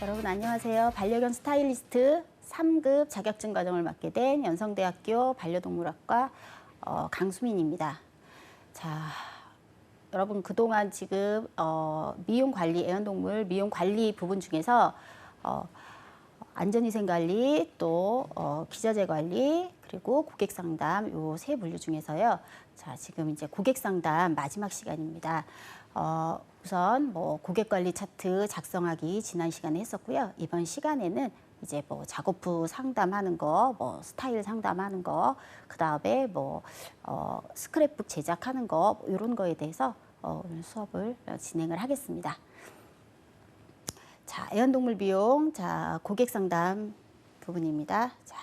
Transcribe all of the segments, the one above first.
여러분 안녕하세요. 반려견 스타일리스트 3급 자격증 과정을 맡게 된 연성대학교 반려동물학과 강수민입니다. 자, 여러분 그동안 지금 미용관리, 애완동물 미용관리 부분 중에서 안전위생관리, 또 기저제관리, 그리고 고객상담 요 세 분류 중에서요. 자, 지금 이제 고객상담 마지막 시간입니다. 우선 뭐 고객관리 차트 작성하기 지난 시간에 했었고요. 이번 시간에는 이제 뭐 작업부 상담하는 거, 뭐 스타일 상담하는 거, 그 다음에 뭐 스크랩북 제작하는 거, 뭐 이런 거에 대해서 오늘 수업을 진행을 하겠습니다. 자, 애완동물 비용, 자, 고객상담 부분입니다. 자,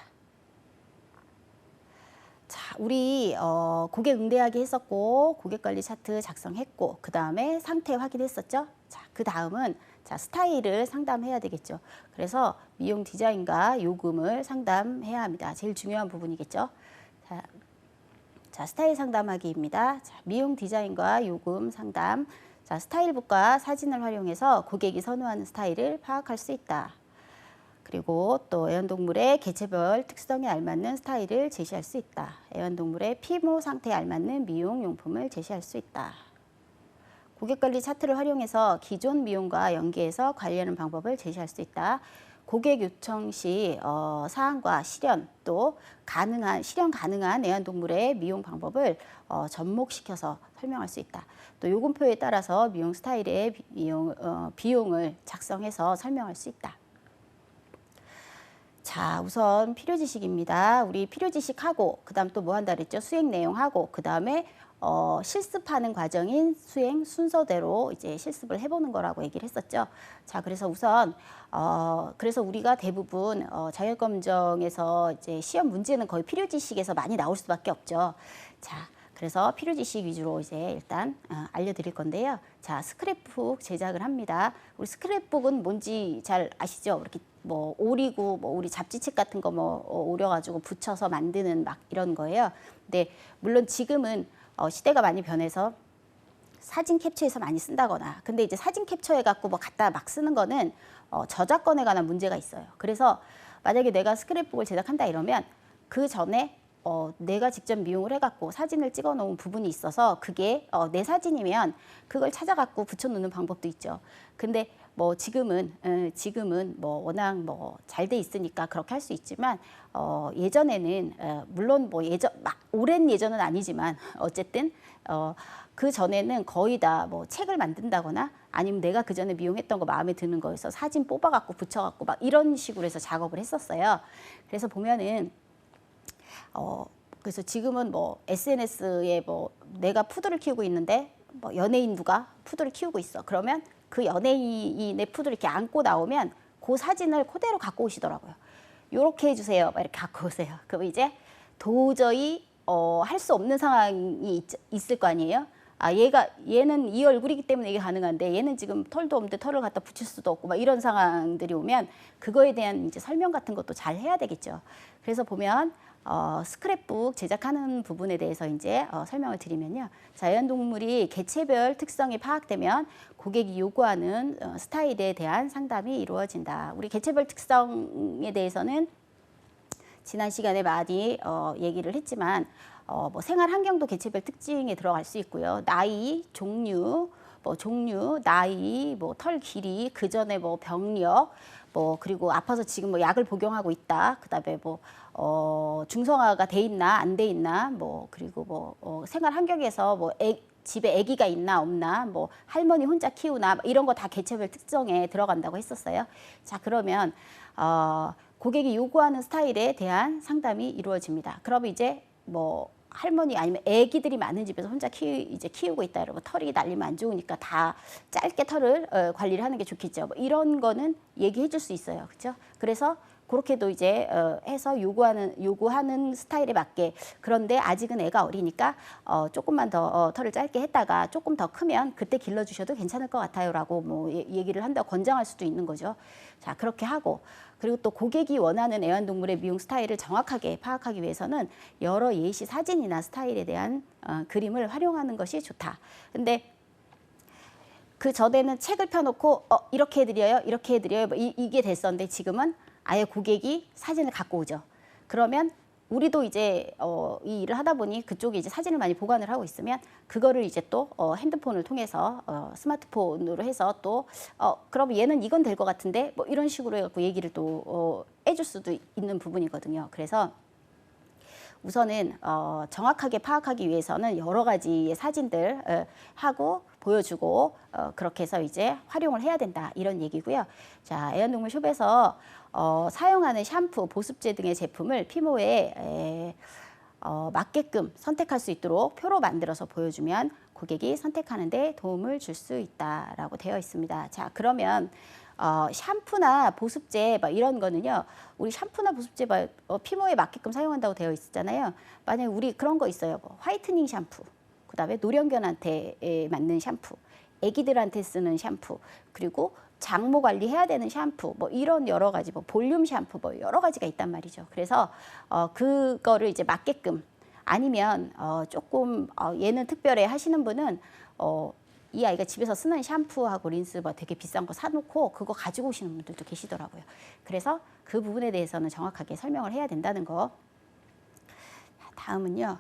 우리 고객 응대하기 했었고, 고객관리 차트 작성했고, 그 다음에 상태 확인했었죠. 자, 그 다음은 자, 스타일을 상담해야 되겠죠. 그래서 미용 디자인과 요금을 상담해야 합니다. 제일 중요한 부분이겠죠. 자, 스타일 상담하기입니다. 자, 미용 디자인과 요금 상담. 자, 스타일북과 사진을 활용해서 고객이 선호하는 스타일을 파악할 수 있다. 그리고 또 애완동물의 개체별 특성에 알맞는 스타일을 제시할 수 있다. 애완동물의 피모 상태에 알맞는 미용 용품을 제시할 수 있다. 고객관리 차트를 활용해서 기존 미용과 연계해서 관리하는 방법을 제시할 수 있다. 고객 요청 시 사항과 실현, 또 실현 가능한 애완동물의 미용 방법을 접목시켜서 설명할 수 있다. 또 요금표에 따라서 미용 스타일의 비용을 작성해서 설명할 수 있다. 자, 우선 필요지식입니다. 우리 필요지식하고, 그 다음 또 뭐 한다 그랬죠? 수행 내용하고, 그 다음에 실습하는 과정인 수행 순서대로 이제 실습을 해보는 거라고 얘기를 했었죠. 자, 그래서 우선 그래서 우리가 대부분 자격검정에서 이제 시험 문제는 거의 필요지식에서 많이 나올 수밖에 없죠. 자, 그래서 필요지식 위주로 이제 일단 알려드릴 건데요. 자, 스크랩북 제작을 합니다. 우리 스크랩북은 뭔지 잘 아시죠? 이렇게 뭐 오리고 뭐 우리 잡지책 같은 거 뭐 오려가지고 붙여서 만드는 막 이런 거예요. 근데 물론 지금은 시대가 많이 변해서 사진 캡처해서 많이 쓴다거나, 근데 이제 사진 캡처해 갖고 뭐 갖다 막 쓰는 거는 저작권에 관한 문제가 있어요. 그래서 만약에 내가 스크랩북을 제작한다 이러면 그 전에 내가 직접 미용을 해갖고 사진을 찍어 놓은 부분이 있어서 그게 내 사진이면 그걸 찾아갖고 붙여놓는 방법도 있죠. 근데 뭐 지금은 뭐 워낙 뭐 잘 돼 있으니까 그렇게 할 수 있지만 예전에는 물론 뭐 오랜 예전은 아니지만 어쨌든 그 전에는 거의 다 뭐 책을 만든다거나 아니면 내가 그 전에 미용했던 거 마음에 드는 거에서 사진 뽑아갖고 붙여갖고 막 이런 식으로 해서 작업을 했었어요. 그래서 보면은 그래서 지금은 뭐 SNS에 뭐 내가 푸드를 키우고 있는데 뭐 연예인 누가 푸드를 키우고 있어. 그러면 그 연예인의 푸드를 이렇게 안고 나오면 그 사진을 그대로 갖고 오시더라고요. 요렇게 해주세요. 막 이렇게 갖고 오세요. 그럼 이제 도저히 할 수 없는 상황이 있을 거 아니에요. 아, 얘는 이 얼굴이기 때문에 이게 가능한데 얘는 지금 털도 없는데 털을 갖다 붙일 수도 없고 막 이런 상황들이 오면 그거에 대한 이제 설명 같은 것도 잘 해야 되겠죠. 그래서 보면 스크랩북 제작하는 부분에 대해서 이제 설명을 드리면요. 자, 애완동물이 개체별 특성이 파악되면 고객이 요구하는 스타일에 대한 상담이 이루어진다. 우리 개체별 특성에 대해서는 지난 시간에 많이 얘기를 했지만 뭐 생활 환경도 개체별 특징에 들어갈 수 있고요. 나이, 종류, 나이, 뭐 털 길이, 그 전에 뭐 병력, 뭐 그리고 아파서 지금 뭐 약을 복용하고 있다. 그다음에 뭐 중성화가 돼 있나 안 돼 있나, 뭐 그리고 뭐 생활 환경에서 뭐 집에 아기가 있나 없나, 뭐 할머니 혼자 키우나, 뭐 이런 거 다 개체별 특성에 들어간다고 했었어요. 자, 그러면 고객이 요구하는 스타일에 대한 상담이 이루어집니다. 그러면 이제 뭐 할머니 아니면 아기들이 많은 집에서 혼자 키우고 있다 이러면 털이 날리면 안 좋으니까 다 짧게 털을 관리를 하는 게 좋겠죠. 뭐 이런 거는 얘기해 줄 수 있어요. 그렇죠? 그래서 그렇게도 이제 해서 요구하는 스타일에 맞게. 그런데 아직은 애가 어리니까 조금만 더 털을 짧게 했다가 조금 더 크면 그때 길러주셔도 괜찮을 것 같아요라고 뭐 얘기를 한다고 권장할 수도 있는 거죠. 자, 그렇게 하고, 그리고 또 고객이 원하는 애완동물의 미용 스타일을 정확하게 파악하기 위해서는 여러 예시 사진이나 스타일에 대한 그림을 활용하는 것이 좋다. 근데 그 전에는 책을 펴놓고 이렇게 해드려요, 이렇게 해드려요, 뭐 이게 됐었는데 지금은 아예 고객이 사진을 갖고 오죠. 그러면 우리도 이제 이 일을 하다 보니 그쪽에 이제 사진을 많이 보관을 하고 있으면 그거를 이제 또 핸드폰을 통해서 스마트폰으로 해서 또 그럼 얘는 이건 될 것 같은데 뭐 이런 식으로 해갖고 얘기를 또 해줄 수도 있는 부분이거든요. 그래서 우선은 정확하게 파악하기 위해서는 여러 가지의 사진들 하고 보여주고 그렇게 해서 이제 활용을 해야 된다, 이런 얘기고요. 자, 애완동물 숍에서 사용하는 샴푸, 보습제 등의 제품을 피모에 맞게끔 선택할 수 있도록 표로 만들어서 보여주면 고객이 선택하는 데 도움을 줄 수 있다라고 되어 있습니다. 자, 그러면 샴푸나 보습제 막 이런 거는요, 우리 샴푸나 보습제 피모에 맞게끔 사용한다고 되어 있잖아요. 만약에 우리 그런 거 있어요. 뭐 화이트닝 샴푸, 그다음에 노령견한테 맞는 샴푸, 애기들한테 쓰는 샴푸, 그리고 장모 관리해야 되는 샴푸, 뭐 이런 여러 가지, 뭐 볼륨 샴푸, 뭐 여러 가지가 있단 말이죠. 그래서 그거를 이제 맞게끔, 아니면 조금 얘는 특별해 하시는 분은 이 아이가 집에서 쓰는 샴푸하고 린스 뭐 되게 비싼 거 사놓고 그거 가지고 오시는 분들도 계시더라고요. 그래서 그 부분에 대해서는 정확하게 설명을 해야 된다는 거. 다음은요,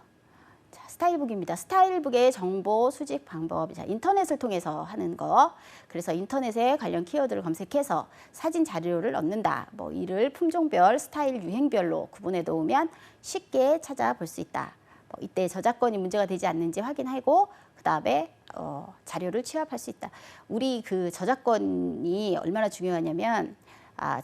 자, 스타일북입니다. 스타일북의 정보 수집 방법. 자, 인터넷을 통해서 하는 거. 그래서 인터넷에 관련 키워드를 검색해서 사진 자료를 얻는다. 뭐 이를 품종별, 스타일, 유행별로 구분해 놓으면 쉽게 찾아볼 수 있다. 뭐 이때 저작권이 문제가 되지 않는지 확인하고 그다음에 자료를 취합할 수 있다. 우리 그 저작권이 얼마나 중요하냐면,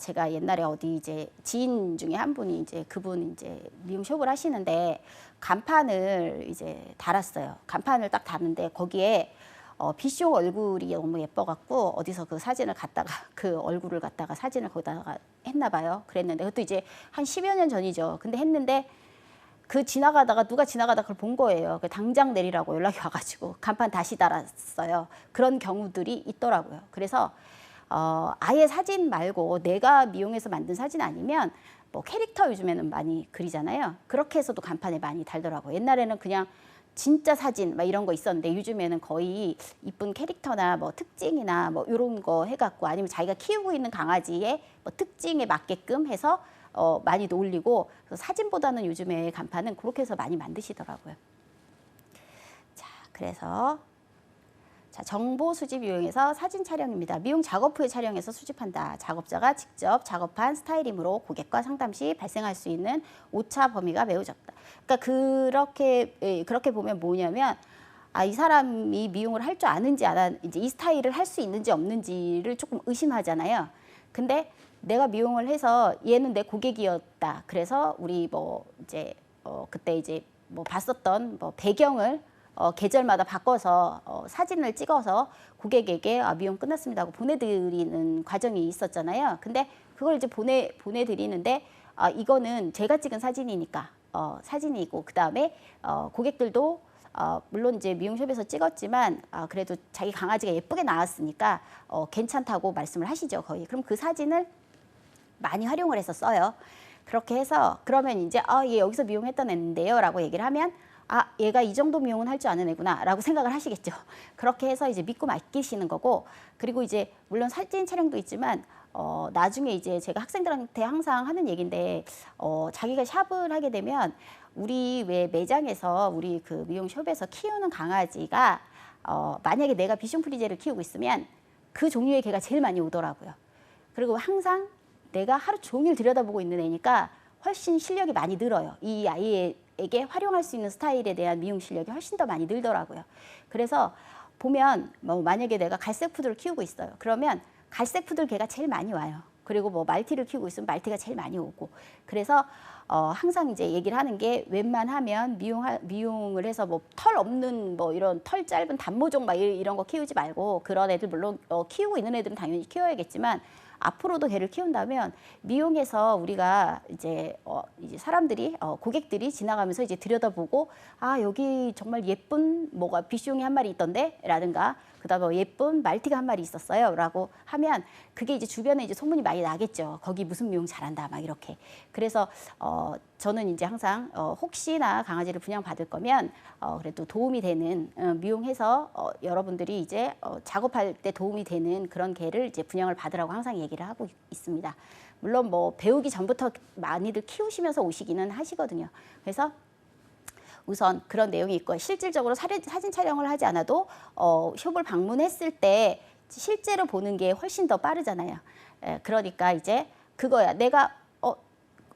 제가 옛날에 어디 이제 지인 중에 한 분이 이제 그분 이제 미용숍을 하시는데 간판을 이제 달았어요. 간판을 딱 달았는데 거기에 비숑 얼굴이 너무 예뻐갖고 어디서 그 사진을 갖다가 그 얼굴을 갖다가 사진을 거기다가 했나 봐요. 그랬는데 그것도 이제 한 10여 년 전이죠. 근데 했는데 누가 지나가다가 그걸 본 거예요. 당장 내리라고 연락이 와가지고 간판 다시 달았어요. 그런 경우들이 있더라고요. 그래서 아예 사진 말고 내가 미용해서 만든 사진 아니면 뭐 캐릭터 요즘에는 많이 그리잖아요. 그렇게 해서도 간판에 많이 달더라고요. 옛날에는 그냥 진짜 사진 막 이런 거 있었는데 요즘에는 거의 이쁜 캐릭터나 뭐 특징이나 뭐 이런 거 해갖고, 아니면 자기가 키우고 있는 강아지의 뭐 특징에 맞게끔 해서 많이도 올리고, 그래서 사진보다는 요즘에 간판은 그렇게 해서 많이 만드시더라고요. 자, 그래서 정보 수집 유형에서 사진 촬영입니다. 미용 작업 후에 촬영해서 수집한다. 작업자가 직접 작업한 스타일이므로 고객과 상담 시 발생할 수 있는 오차 범위가 매우 적다. 그러니까 그렇게 보면 뭐냐면, 이 사람이 미용을 할 줄 아는지 이제 이 스타일을 할 수 있는지 없는지를 조금 의심하잖아요. 근데 내가 미용을 해서 얘는 내 고객이었다. 그래서 우리 뭐 이제 그때 이제 뭐 봤었던 뭐 배경을 계절마다 바꿔서 사진을 찍어서 고객에게 미용 끝났습니다 하고 보내드리는 과정이 있었잖아요. 근데 그걸 이제 보내드리는데 이거는 제가 찍은 사진이니까 사진이고, 그 다음에 고객들도 물론 이제 미용숍에서 찍었지만 그래도 자기 강아지가 예쁘게 나왔으니까 괜찮다고 말씀을 하시죠, 거의. 그럼 그 사진을 많이 활용을 해서 써요. 그렇게 해서 그러면 이제 얘 여기서 미용했던 애인데요 라고 얘기를 하면 얘가 이 정도 미용은 할 줄 아는 애구나 라고 생각을 하시겠죠. 그렇게 해서 이제 믿고 맡기시는 거고, 그리고 이제 물론 사진 촬영도 있지만 나중에 이제 제가 학생들한테 항상 하는 얘기인데, 자기가 샵을 하게 되면 우리 왜 매장에서 우리 그 미용숍에서 키우는 강아지가 만약에 내가 비숑 프리제를 키우고 있으면 그 종류의 개가 제일 많이 오더라고요. 그리고 항상 내가 하루 종일 들여다보고 있는 애니까 훨씬 실력이 많이 늘어요. 이 아이에게 활용할 수 있는 스타일에 대한 미용 실력이 훨씬 더 많이 늘더라고요. 그래서 보면 뭐 만약에 내가 갈색 푸들을 키우고 있어요. 그러면 갈색 푸들 개가 제일 많이 와요. 그리고 뭐 말티를 키우고 있으면 말티가 제일 많이 오고. 그래서 항상 이제 얘기를 하는 게, 웬만하면 미용을 해서 뭐 털 없는 뭐 이런 털 짧은 단모종 막 이런 거 키우지 말고, 그런 애들 물론 키우고 있는 애들은 당연히 키워야겠지만 앞으로도 개를 키운다면 미용에서 우리가 이제 사람들이 고객들이 지나가면서 이제 들여다보고 아 여기 정말 예쁜 뭐가 비숑이 한 마리 있던데라든가 그다음에 예쁜 말티가 한 마리 있었어요라고 하면 그게 이제 주변에 이제 소문이 많이 나겠죠. 거기 무슨 미용 잘한다 막 이렇게. 그래서 저는 이제 항상 혹시나 강아지를 분양받을 거면 그래도 도움이 되는 미용해서 여러분들이 이제 작업할 때 도움이 되는 그런 개를 이제 분양을 받으라고 항상 얘기를 하고 있습니다. 물론 뭐 배우기 전부터 많이들 키우시면서 오시기는 하시거든요. 그래서 우선 그런 내용이 있고 실질적으로 사진 촬영을 하지 않아도 숍을 방문했을 때 실제로 보는 게 훨씬 더 빠르잖아요. 그러니까 이제 그거야. 내가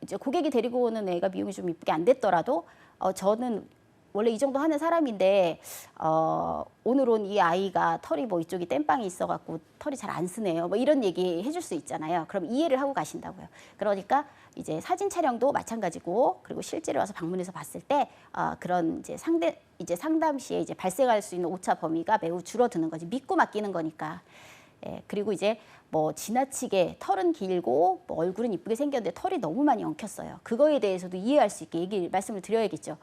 이제 고객이 데리고 오는 애가 미용이 좀 이쁘게 안 됐더라도 저는 원래 이 정도 하는 사람인데 오늘 온 이 아이가 털이 뭐 이쪽이 땜빵이 있어갖고 털이 잘 안 쓰네요. 뭐 이런 얘기 해줄 수 있잖아요. 그럼 이해를 하고 가신다고요. 그러니까 이제 사진 촬영도 마찬가지고 그리고 실제로 와서 방문해서 봤을 때 그런 이제 상담 시에 이제 발생할 수 있는 오차 범위가 매우 줄어드는 거지. 믿고 맡기는 거니까. 그리고 이제 뭐 지나치게 털은 길고 뭐 얼굴은 이쁘게 생겼는데 털이 너무 많이 엉켰어요. 그거에 대해서도 이해할 수 있게 말씀을 드려야겠죠.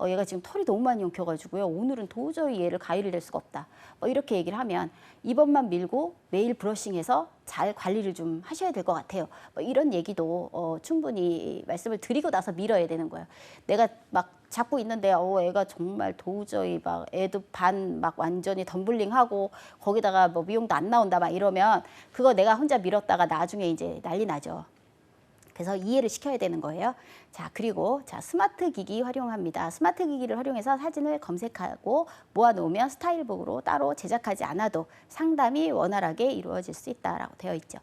얘가 지금 털이 너무 많이 엉켜가지고요. 오늘은 도저히 얘를 가위를 댈 수가 없다. 이렇게 얘기를 하면 이번만 밀고 매일 브러싱해서 잘 관리를 좀 하셔야 될 것 같아요. 이런 얘기도 충분히 말씀을 드리고 나서 밀어야 되는 거예요. 내가 막 잡고 있는데 애가 정말 도저히 막 애도 반 막 완전히 덤블링하고 거기다가 뭐 미용도 안 나온다 막 이러면 그거 내가 혼자 밀었다가 나중에 이제 난리 나죠. 그래서 이해를 시켜야 되는 거예요. 자, 그리고 스마트 기기 활용합니다. 스마트 기기를 활용해서 사진을 검색하고 모아놓으면 스타일북으로 따로 제작하지 않아도 상담이 원활하게 이루어질 수 있다라고 되어 있죠.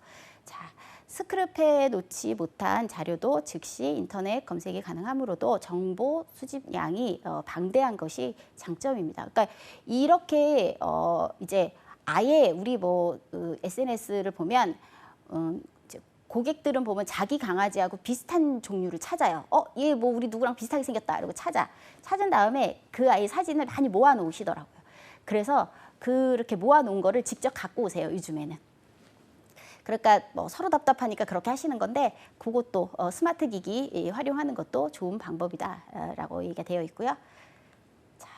자, 스크랩해 놓지 못한 자료도 즉시 인터넷 검색이 가능하므로도 정보 수집량이 방대한 것이 장점입니다. 그러니까 이렇게 이제 아예 우리 SNS를 보면 고객들은 보면 자기 강아지하고 비슷한 종류를 찾아요. 얘 뭐 우리 누구랑 비슷하게 생겼다 이러고 찾은 다음에 그 아이 사진을 많이 모아 놓으시더라고요. 그래서 그렇게 모아 놓은 거를 직접 갖고 오세요, 요즘에는. 그러니까 뭐 서로 답답하니까 그렇게 하시는 건데 그것도 스마트 기기 활용하는 것도 좋은 방법이다라고 얘기가 되어 있고요. 자,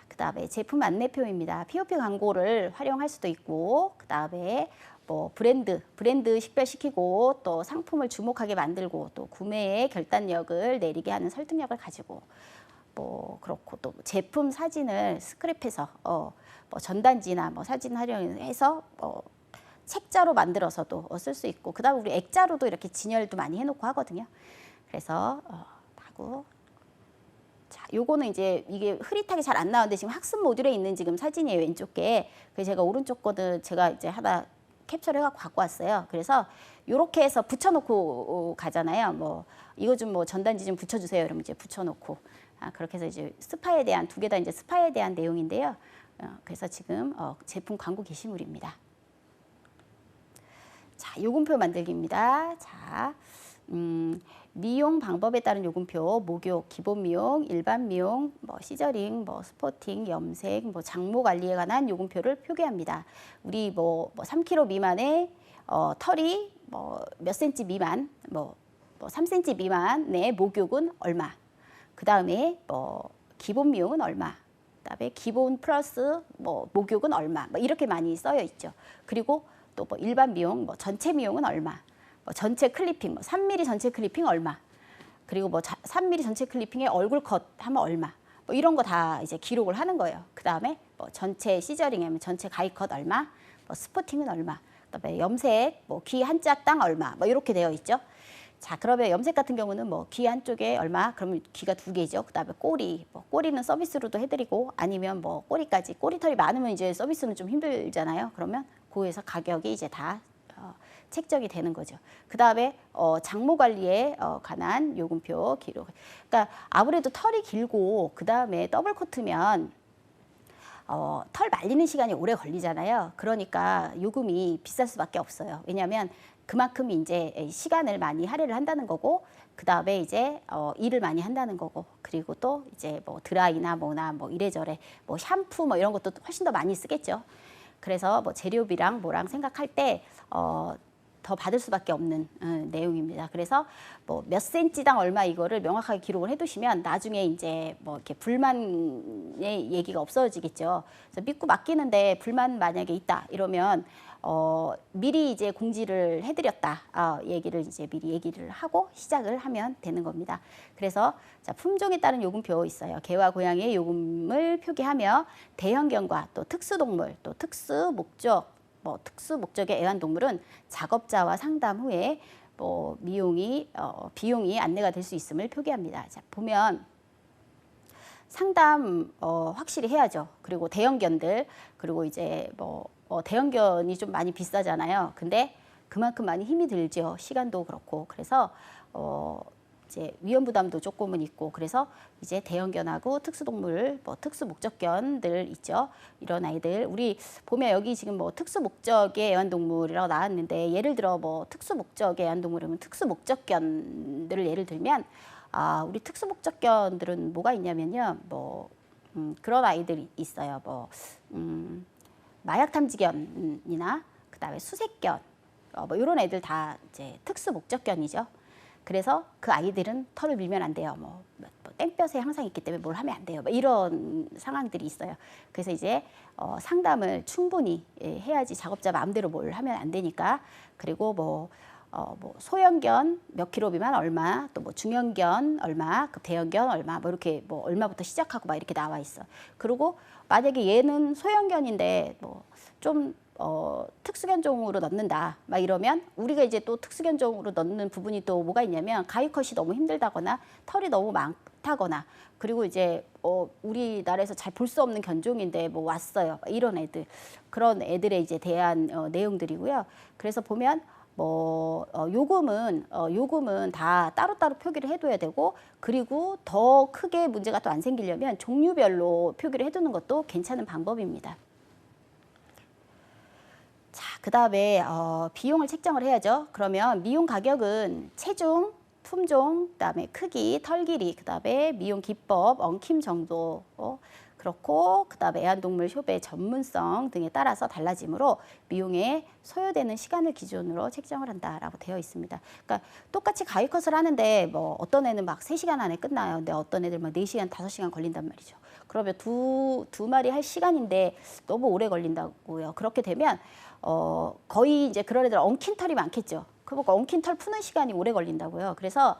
그다음에 제품 안내표입니다. POP 광고를 활용할 수도 있고 그다음에 뭐 브랜드 식별시키고 또 상품을 주목하게 만들고 또 구매의 결단력을 내리게 하는 설득력을 가지고 뭐 그렇고 또 제품 사진을 스크랩해서 뭐 전단지나 뭐 사진 활용해서 책자로 만들어서도 쓸 수 있고 그다음에 우리 액자로도 이렇게 진열도 많이 해놓고 하거든요. 그래서 하고 자, 요거는 이제 이게 흐릿하게 잘 안 나오는데 지금 학습 모듈에 있는 지금 사진이에요, 왼쪽 게. 그래서 제가 오른쪽 거는 제가 이제 하나 캡처를 해갖고 갖고 왔어요. 그래서 요렇게 해서 붙여놓고 가잖아요. 뭐 이거 좀 뭐 전단지 좀 붙여주세요. 이러면 이제 붙여놓고 그렇게 해서 이제 스파에 대한 두 개 다 이제 스파에 대한 내용인데요. 그래서 지금 제품 광고 게시물입니다. 자, 요금표 만들기입니다. 자, 미용 방법에 따른 요금표, 목욕, 기본 미용, 일반 미용, 뭐 시저링, 뭐 스포팅, 염색, 뭐 장모 관리에 관한 요금표를 표기합니다. 우리 뭐 3kg 미만의 털이 뭐 몇 cm 미만, 뭐 3cm 미만의 목욕은 얼마. 그 다음에 뭐 기본 미용은 얼마. 그다음에 기본 플러스 뭐 목욕은 얼마. 뭐 이렇게 많이 써여 있죠. 그리고 또 뭐 일반 미용, 뭐 전체 미용은 얼마. 뭐 전체 클리핑, 뭐 3mm 전체 클리핑 얼마. 그리고 뭐 3mm 전체 클리핑에 얼굴 컷 하면 얼마. 뭐 이런 거 다 이제 기록을 하는 거예요. 그다음에 뭐 전체 시저링이면 전체 가위 컷 얼마, 뭐 스포팅은 얼마. 그다음에 염색, 뭐 귀 한 짝당 얼마. 뭐 이렇게 되어 있죠. 자, 그러면 염색 같은 경우는 뭐 귀 한쪽에 얼마, 그러면 귀가 2개죠. 그다음에 꼬리, 뭐 꼬리는 서비스로도 해드리고 아니면 뭐 꼬리까지, 꼬리털이 많으면 이제 서비스는 좀 힘들잖아요. 그러면 그에서 가격이 이제 다 책정이 되는 거죠. 그다음에 장모 관리에 관한 요금표 기록. 그러니까 아무래도 털이 길고 그다음에 더블 코트면 털 말리는 시간이 오래 걸리잖아요. 그러니까 요금이 비쌀 수밖에 없어요. 왜냐하면 그만큼 이제 시간을 많이 할애를 한다는 거고, 그 다음에 이제 일을 많이 한다는 거고, 그리고 또 이제 뭐 드라이나 뭐나 뭐 이래저래 뭐 샴푸 뭐 이런 것도 훨씬 더 많이 쓰겠죠. 그래서 뭐 재료비랑 뭐랑 생각할 때 더 받을 수밖에 없는 내용입니다. 그래서 뭐 몇 센치당 얼마 이거를 명확하게 기록을 해두시면 나중에 이제 뭐 이렇게 불만의 얘기가 없어지겠죠. 그래서 믿고 맡기는데 불만 만약에 있다 이러면 미리 이제 공지를 해드렸다 얘기를 이제 미리 얘기를 하고 시작을 하면 되는 겁니다. 그래서 자, 품종에 따른 요금표 있어요. 개와 고양이의 요금을 표기하며 대형견과 또 특수동물 또 특수목적 뭐 특수목적의 애완동물은 작업자와 상담 후에 뭐 비용이 안내가 될 수 있음을 표기합니다. 자, 보면 상담 확실히 해야죠. 그리고 대형견들 그리고 이제 뭐 대형견이 좀 많이 비싸잖아요. 근데 그만큼 많이 힘이 들죠. 시간도 그렇고 그래서 이제 위험 부담도 조금은 있고 그래서 이제 대형견하고 특수동물 뭐 특수목적견들 있죠. 이런 아이들 우리 보면 여기 지금 뭐 특수목적의 애완동물이라고 나왔는데 예를 들어 뭐 특수목적의 애완동물이면 특수목적견들을 예를 들면 우리 특수목적견들은 뭐가 있냐면요. 뭐 그런 아이들이 있어요. 뭐 마약탐지견이나 그다음에 수색견 뭐 이런 애들 다 이제 특수목적견이죠. 그래서 그 아이들은 털을 밀면 안 돼요. 뭐 땡볕에 항상 있기 때문에 뭘 하면 안 돼요. 뭐 이런 상황들이 있어요. 그래서 이제 상담을 충분히 해야지 작업자 마음대로 뭘 하면 안 되니까. 그리고 뭐 소형견 몇 킬로 미만 얼마, 또 뭐 중형견 얼마, 그 대형견 얼마, 뭐 이렇게 뭐 얼마부터 시작하고 막 이렇게 나와 있어. 그리고 만약에 얘는 소형견인데 뭐 좀 특수견종으로 넣는다 막 이러면 우리가 이제 또 특수견종으로 넣는 부분이 또 뭐가 있냐면 가위컷이 너무 힘들다거나 털이 너무 많다거나 그리고 이제 우리나라에서 잘 볼 수 없는 견종인데 뭐 왔어요 이런 애들 그런 애들에 이제 대한 내용들이고요. 그래서 보면 뭐 요금은 다 따로따로 표기를 해둬야 되고 그리고 더 크게 문제가 또 안 생기려면 종류별로 표기를 해두는 것도 괜찮은 방법입니다. 자, 그다음에 비용을 책정을 해야죠. 그러면 미용 가격은 체중, 품종, 그다음에 크기, 털 길이, 그다음에 미용 기법, 엉킴 정도 그렇고 그다음에 애완동물 협회 전문성 등에 따라서 달라지므로 미용에 소요되는 시간을 기준으로 책정을 한다라고 되어 있습니다. 그러니까 똑같이 가위컷을 하는데 뭐 어떤 애는 막 3시간 안에 끝나요. 근데 어떤 애들 막 4시간, 5시간 걸린단 말이죠. 그러면 두 마리 할 시간인데 너무 오래 걸린다고요. 그렇게 되면 거의 이제 그런 애들 엉킨 털이 많겠죠. 그러니까 엉킨 털 푸는 시간이 오래 걸린다고요. 그래서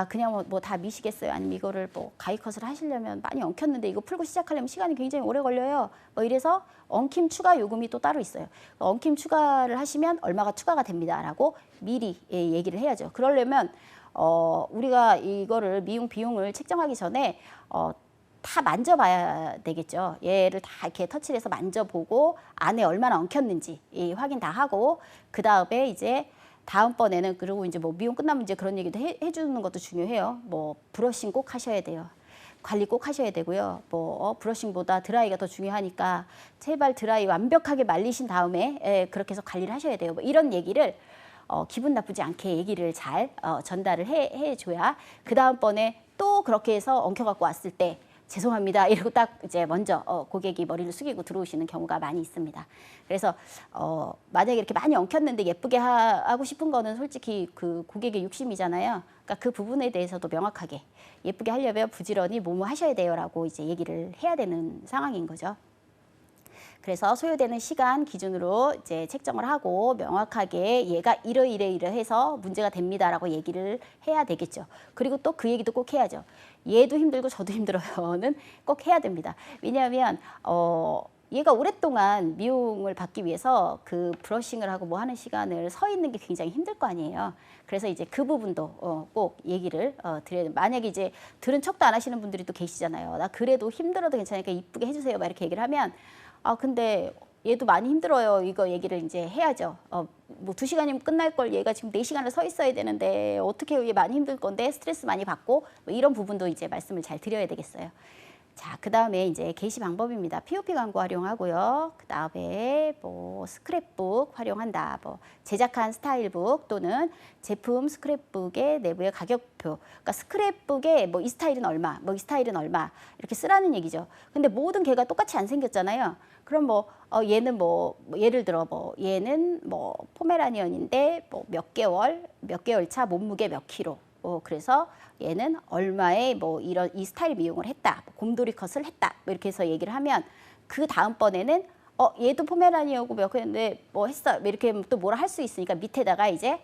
그냥 뭐 다 미시겠어요. 아니면 이거를 뭐 가위컷을 하시려면 많이 엉켰는데 이거 풀고 시작하려면 시간이 굉장히 오래 걸려요. 뭐 이래서 엉킴 추가 요금이 또 따로 있어요. 엉킴 추가를 하시면 얼마가 추가가 됩니다라고 미리 얘기를 해야죠. 그러려면 우리가 이거를 미용 비용을 책정하기 전에 다 만져봐야 되겠죠. 얘를 다 이렇게 터치를 해서 만져보고 안에 얼마나 엉켰는지 확인 다 하고 그 다음에 이제 다음번에는 그리고 이제 뭐 미용 끝나면 이제 그런 얘기도 해주는 것도 중요해요. 뭐 브러싱 꼭 하셔야 돼요. 관리 꼭 하셔야 되고요. 뭐 브러싱보다 드라이가 더 중요하니까 제발 드라이 완벽하게 말리신 다음에 그렇게 해서 관리를 하셔야 돼요. 뭐 이런 얘기를 기분 나쁘지 않게 얘기를 잘 전달을 해줘야 그 다음번에 또 그렇게 해서 엉켜갖고 왔을 때 죄송합니다. 이러고 딱 이제 먼저 고객이 머리를 숙이고 들어오시는 경우가 많이 있습니다. 그래서 만약에 이렇게 많이 엉켰는데 예쁘게 하고 싶은 거는 솔직히 그 고객의 욕심이잖아요. 그러니까 그 부분에 대해서도 명확하게 예쁘게 하려면 부지런히 뭐뭐 하셔야 돼요라고 이제 얘기를 해야 되는 상황인 거죠. 그래서 소요되는 시간 기준으로 이제 책정을 하고 명확하게 얘가 이러이러해서 문제가 됩니다라고 얘기를 해야 되겠죠. 그리고 또 그 얘기도 꼭 해야죠. 얘도 힘들고 저도 힘들어요는 꼭 해야 됩니다. 왜냐하면 얘가 오랫동안 미용을 받기 위해서 그 브러싱을 하고 뭐 하는 시간을 서 있는 게 굉장히 힘들 거 아니에요. 그래서 이제 그 부분도 꼭 얘기를 드려야 돼요. 만약에 이제 들은 척도 안 하시는 분들이 또 계시잖아요. 나 그래도 힘들어도 괜찮으니까 이쁘게 해주세요. 막 이렇게 얘기를 하면 근데 얘도 많이 힘들어요. 이거 얘기를 이제 해야죠. 뭐 2시간이면 끝날 걸 얘가 지금 4시간을 서 있어야 되는데 어떻게 얘 많이 힘들 건데 스트레스 많이 받고 뭐 이런 부분도 이제 말씀을 잘 드려야 되겠어요. 자, 그 다음에 이제 게시 방법입니다. POP 광고 활용하고요. 그 다음에 뭐 스크랩북 활용한다. 뭐 제작한 스타일북 또는 제품 스크랩북의 내부의 가격표. 그러니까 스크랩북에 뭐 이 스타일은 얼마, 뭐 이 스타일은 얼마 이렇게 쓰라는 얘기죠. 근데 모든 개가 똑같이 안 생겼잖아요. 그럼 뭐 얘는 뭐 예를 들어 뭐 얘는 뭐 포메라니언인데 뭐 몇 개월 차 몸무게 몇 킬로. 그래서 얘는 얼마에 뭐 이런 이 스타일 미용을 했다, 곰돌이 컷을 했다, 뭐 이렇게 해서 얘기를 하면 그 다음번에는 얘도 포메라니언이고 몇 개인데 뭐 했어, 뭐 이렇게 또 뭐라 할 수 있으니까 밑에다가 이제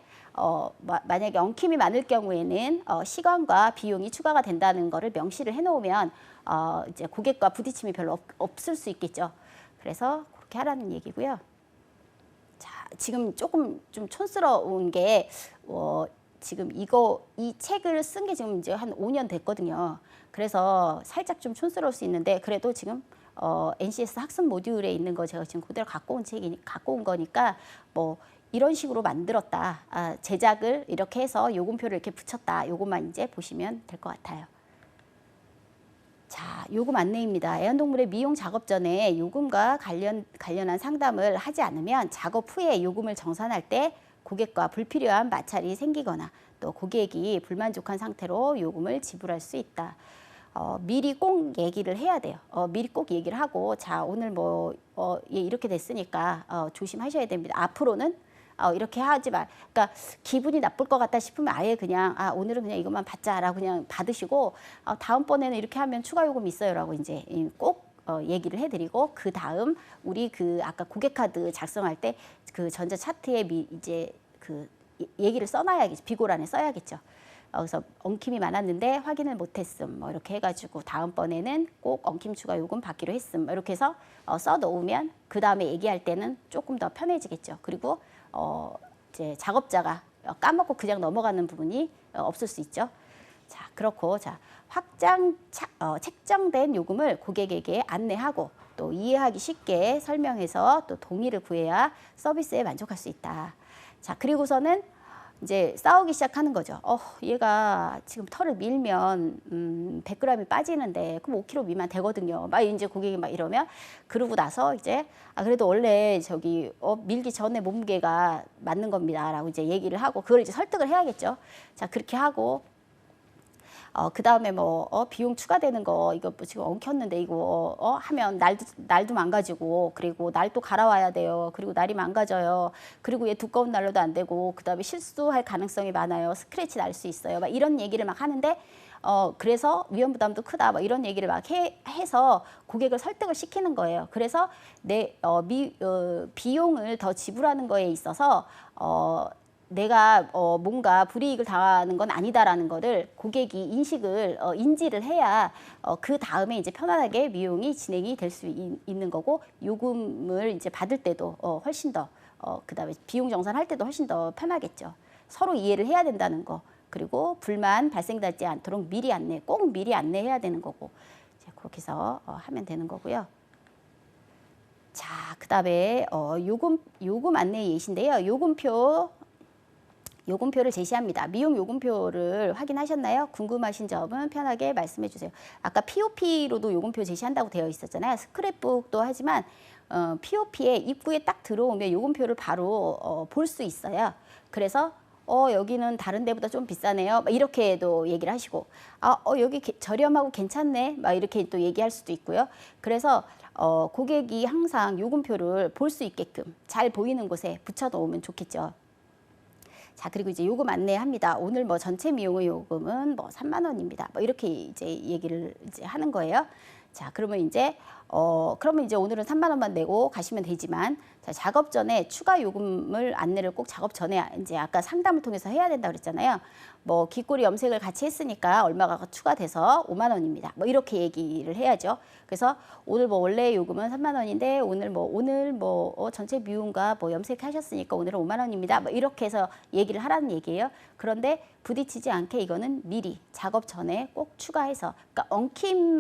만약에 엉킴이 많을 경우에는 시간과 비용이 추가가 된다는 거를 명시를 해놓으면 이제 고객과 부딪힘이 별로 없을 수 있겠죠. 그래서 그렇게 하라는 얘기고요. 자, 지금 조금 좀 촌스러운 게 지금 이 책을 쓴 게 지금 이제 한 5년 됐거든요. 그래서 살짝 좀 촌스러울 수 있는데 그래도 지금 NCS 학습 모듈에 있는 거 제가 지금 그대로 갖고 온 거니까 뭐 이런 식으로 만들었다. 제작을 이렇게 해서 요금표를 이렇게 붙였다. 요것만 이제 보시면 될 것 같아요. 자, 요금 안내입니다. 애완동물의 미용 작업 전에 요금과 관련한 상담을 하지 않으면 작업 후에 요금을 정산할 때 고객과 불필요한 마찰이 생기거나 또 고객이 불만족한 상태로 요금을 지불할 수 있다. 미리 꼭 얘기를 해야 돼요. 미리 꼭 얘기를 하고 자, 오늘 뭐 예, 이렇게 됐으니까 조심하셔야 됩니다. 앞으로는 이렇게 하지 마. 그러니까 기분이 나쁠 것 같다 싶으면 아예 그냥 오늘은 그냥 이것만 받자라고 그냥 받으시고 다음번에는 이렇게 하면 추가 요금 있어요라고 이제 꼭 얘기를 해드리고 그 다음 우리 그 아까 고객 카드 작성할 때 그 전자 차트에 이제 그 얘기를 써놔야겠죠. 비고란에 써야겠죠. 그래서 엉킴이 많았는데 확인을 못했음 뭐 이렇게 해가지고 다음번에는 꼭 엉킴 추가 요금 받기로 했음 이렇게 해서 써놓으면 그 다음에 얘기할 때는 조금 더 편해지겠죠. 그리고 이제 작업자가 까먹고 그냥 넘어가는 부분이 없을 수 있죠. 자, 그렇고 자 책정된 요금을 고객에게 안내하고 또 이해하기 쉽게 설명해서 또 동의를 구해야 서비스에 만족할 수 있다. 자, 그리고서는 이제 싸우기 시작하는 거죠. 얘가 지금 털을 밀면 100g이 빠지는데 그럼 5kg 미만 되거든요. 막 이제 고객이 막 이러면 그러고 나서 이제 그래도 원래 저기 밀기 전에 몸무게가 맞는 겁니다라고 이제 얘기를 하고 그걸 이제 설득을 해야겠죠. 자, 그렇게 하고 그 다음에 뭐 비용 추가되는 거 이거 뭐 지금 엉켰는데 이거 하면 날도 망가지고 그리고 날 또 갈아와야 돼요. 그리고 날이 망가져요. 그리고 얘 두꺼운 날로도 안 되고 그 다음에 실수할 가능성이 많아요. 스크래치 날 수 있어요. 막 이런 얘기를 막 하는데 그래서 위험 부담도 크다. 막 이런 얘기를 막 해서 고객을 설득을 시키는 거예요. 그래서 비용을 더 지불하는 거에 있어서 내가 뭔가 불이익을 당하는 건 아니다라는 거를 고객이 인지를 해야 그 다음에 이제 편안하게 미용이 진행이 될 수 있는 거고 요금을 이제 받을 때도 훨씬 더 그다음에 비용 정산할 때도 훨씬 더 편하겠죠. 서로 이해를 해야 된다는 거. 그리고 불만 발생되지 않도록 꼭 미리 안내해야 되는 거고 이제 그렇게 해서 하면 되는 거고요. 자, 그다음에 요금 안내 예시인데요. 요금표를 제시합니다. 미용 요금표를 확인하셨나요? 궁금하신 점은 편하게 말씀해 주세요. 아까 POP로도 요금표 제시한다고 되어 있었잖아요. 스크랩북도 하지만 POP에 입구에 딱 들어오면 요금표를 바로 볼 수 있어요. 그래서 여기는 다른 데보다 좀 비싸네요. 막 이렇게도 얘기를 하시고 여기 저렴하고 괜찮네. 막 이렇게 또 얘기할 수도 있고요. 그래서 고객이 항상 요금표를 볼 수 있게끔 잘 보이는 곳에 붙여놓으면 좋겠죠. 자, 그리고 이제 요금 안내합니다. 오늘 뭐 전체 미용의 요금은 뭐 3만 원입니다. 뭐 이렇게 이제 얘기를 이제 하는 거예요. 자, 그러면 이제 오늘은 3만 원만 내고 가시면 되지만 자, 작업 전에 추가 요금을 안내를 꼭 작업 전에 이제 아까 상담을 통해서 해야 된다고 그랬잖아요. 뭐 귀꼬리 염색을 같이 했으니까 얼마가 추가돼서 5만 원입니다. 뭐 이렇게 얘기를 해야죠. 그래서 오늘 뭐 원래 요금은 3만 원인데 오늘 뭐 전체 미용과 뭐 염색하셨으니까 오늘은 5만 원입니다. 뭐 이렇게 해서 얘기를 하라는 얘기예요. 그런데 부딪히지 않게 이거는 미리 작업 전에 꼭 추가해서 그러니까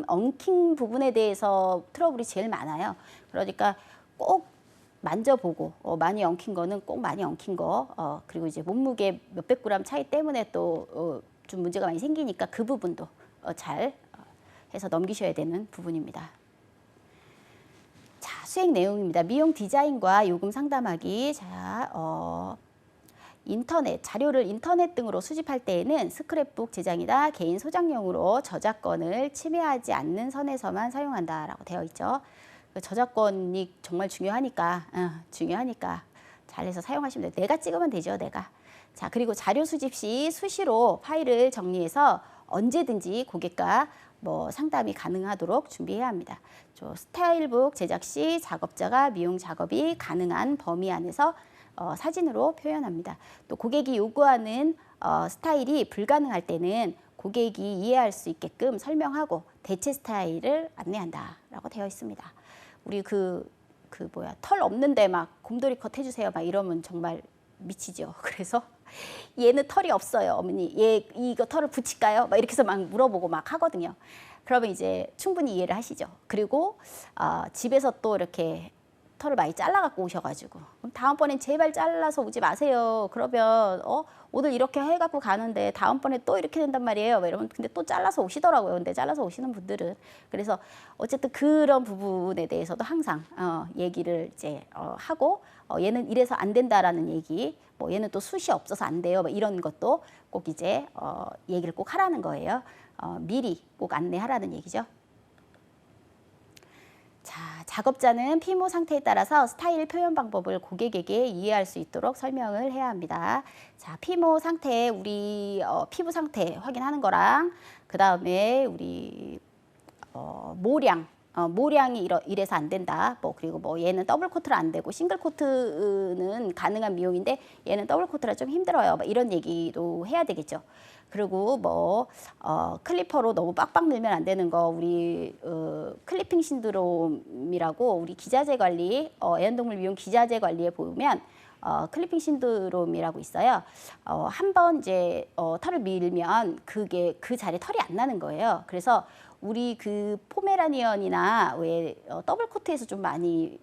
엉킴 부분에 대해서 트러블이 제일 많아요. 그러니까 꼭 만져보고 많이 엉킨 거는 꼭 많이 엉킨 거 그리고 이제 몸무게 몇백 그램 차이 때문에 또 좀 문제가 많이 생기니까 그 부분도 잘 해서 넘기셔야 되는 부분입니다. 자, 수행 내용입니다. 미용 디자인과 요금 상담하기. 자, 인터넷, 자료를 인터넷 등으로 수집할 때에는 스크랩북 제작이나 개인 소장용으로 저작권을 침해하지 않는 선에서만 사용한다라고 되어 있죠. 저작권이 정말 중요하니까 잘해서 사용하시면 돼요. 내가 찍으면 되죠, 내가. 자, 그리고 자료 수집 시 수시로 파일을 정리해서 언제든지 고객과 상담이 가능하도록 준비해야 합니다. 스타일북 제작 시 작업자가 미용 작업이 가능한 범위 안에서 사진으로 표현합니다. 또 고객이 요구하는 스타일이 불가능할 때는 고객이 이해할 수 있게끔 설명하고 대체 스타일을 안내한다라고 되어 있습니다. 우리 털 없는데 막 곰돌이 컷 해주세요 막 이러면 정말 미치죠. 그래서 얘는 털이 없어요, 어머니. 이거 털을 붙일까요? 막 이렇게 해서 막 물어보고 막 하거든요. 그러면 이제 충분히 이해를 하시죠. 그리고 집에서 또 이렇게 털을 많이 잘라 갖고 오셔가지고 그럼 다음번엔 제발 잘라서 오지 마세요. 그러면 오늘 이렇게 해갖고 가는데 다음번에 또 이렇게 된단 말이에요. 이러면 근데 또 잘라서 오시더라고요. 근데 잘라서 오시는 분들은 그래서 어쨌든 그런 부분에 대해서도 항상 얘기를 이제 하고 얘는 이래서 안 된다라는 얘기, 얘는 또 숱이 없어서 안 돼요. 이런 것도 꼭 이제 얘기를 꼭 하라는 거예요. 미리 꼭 안내하라는 얘기죠. 자, 작업자는 피모 상태에 따라서 스타일 표현 방법을 고객에게 이해할 수 있도록 설명을 해야 합니다. 자, 피모 상태, 우리 피부 상태 확인하는 거랑 그 다음에 우리 모량이 이래서 안 된다. 그리고 얘는 더블 코트로 안 되고 싱글 코트는 가능한 미용인데 얘는 더블 코트라 좀 힘들어요. 이런 얘기도 해야 되겠죠. 그리고 클리퍼로 너무 빡빡 밀면 안 되는 거, 우리 클리핑 신드롬이라고 우리 기자재 관리, 애완동물 미용 기자재 관리에 보면 클리핑 신드롬이라고 있어요. 한번 이제 털을 밀면 그게 그 자리에 털이 안 나는 거예요. 그래서 우리 그 포메라니언이나 왜 더블 코트에서 좀 많이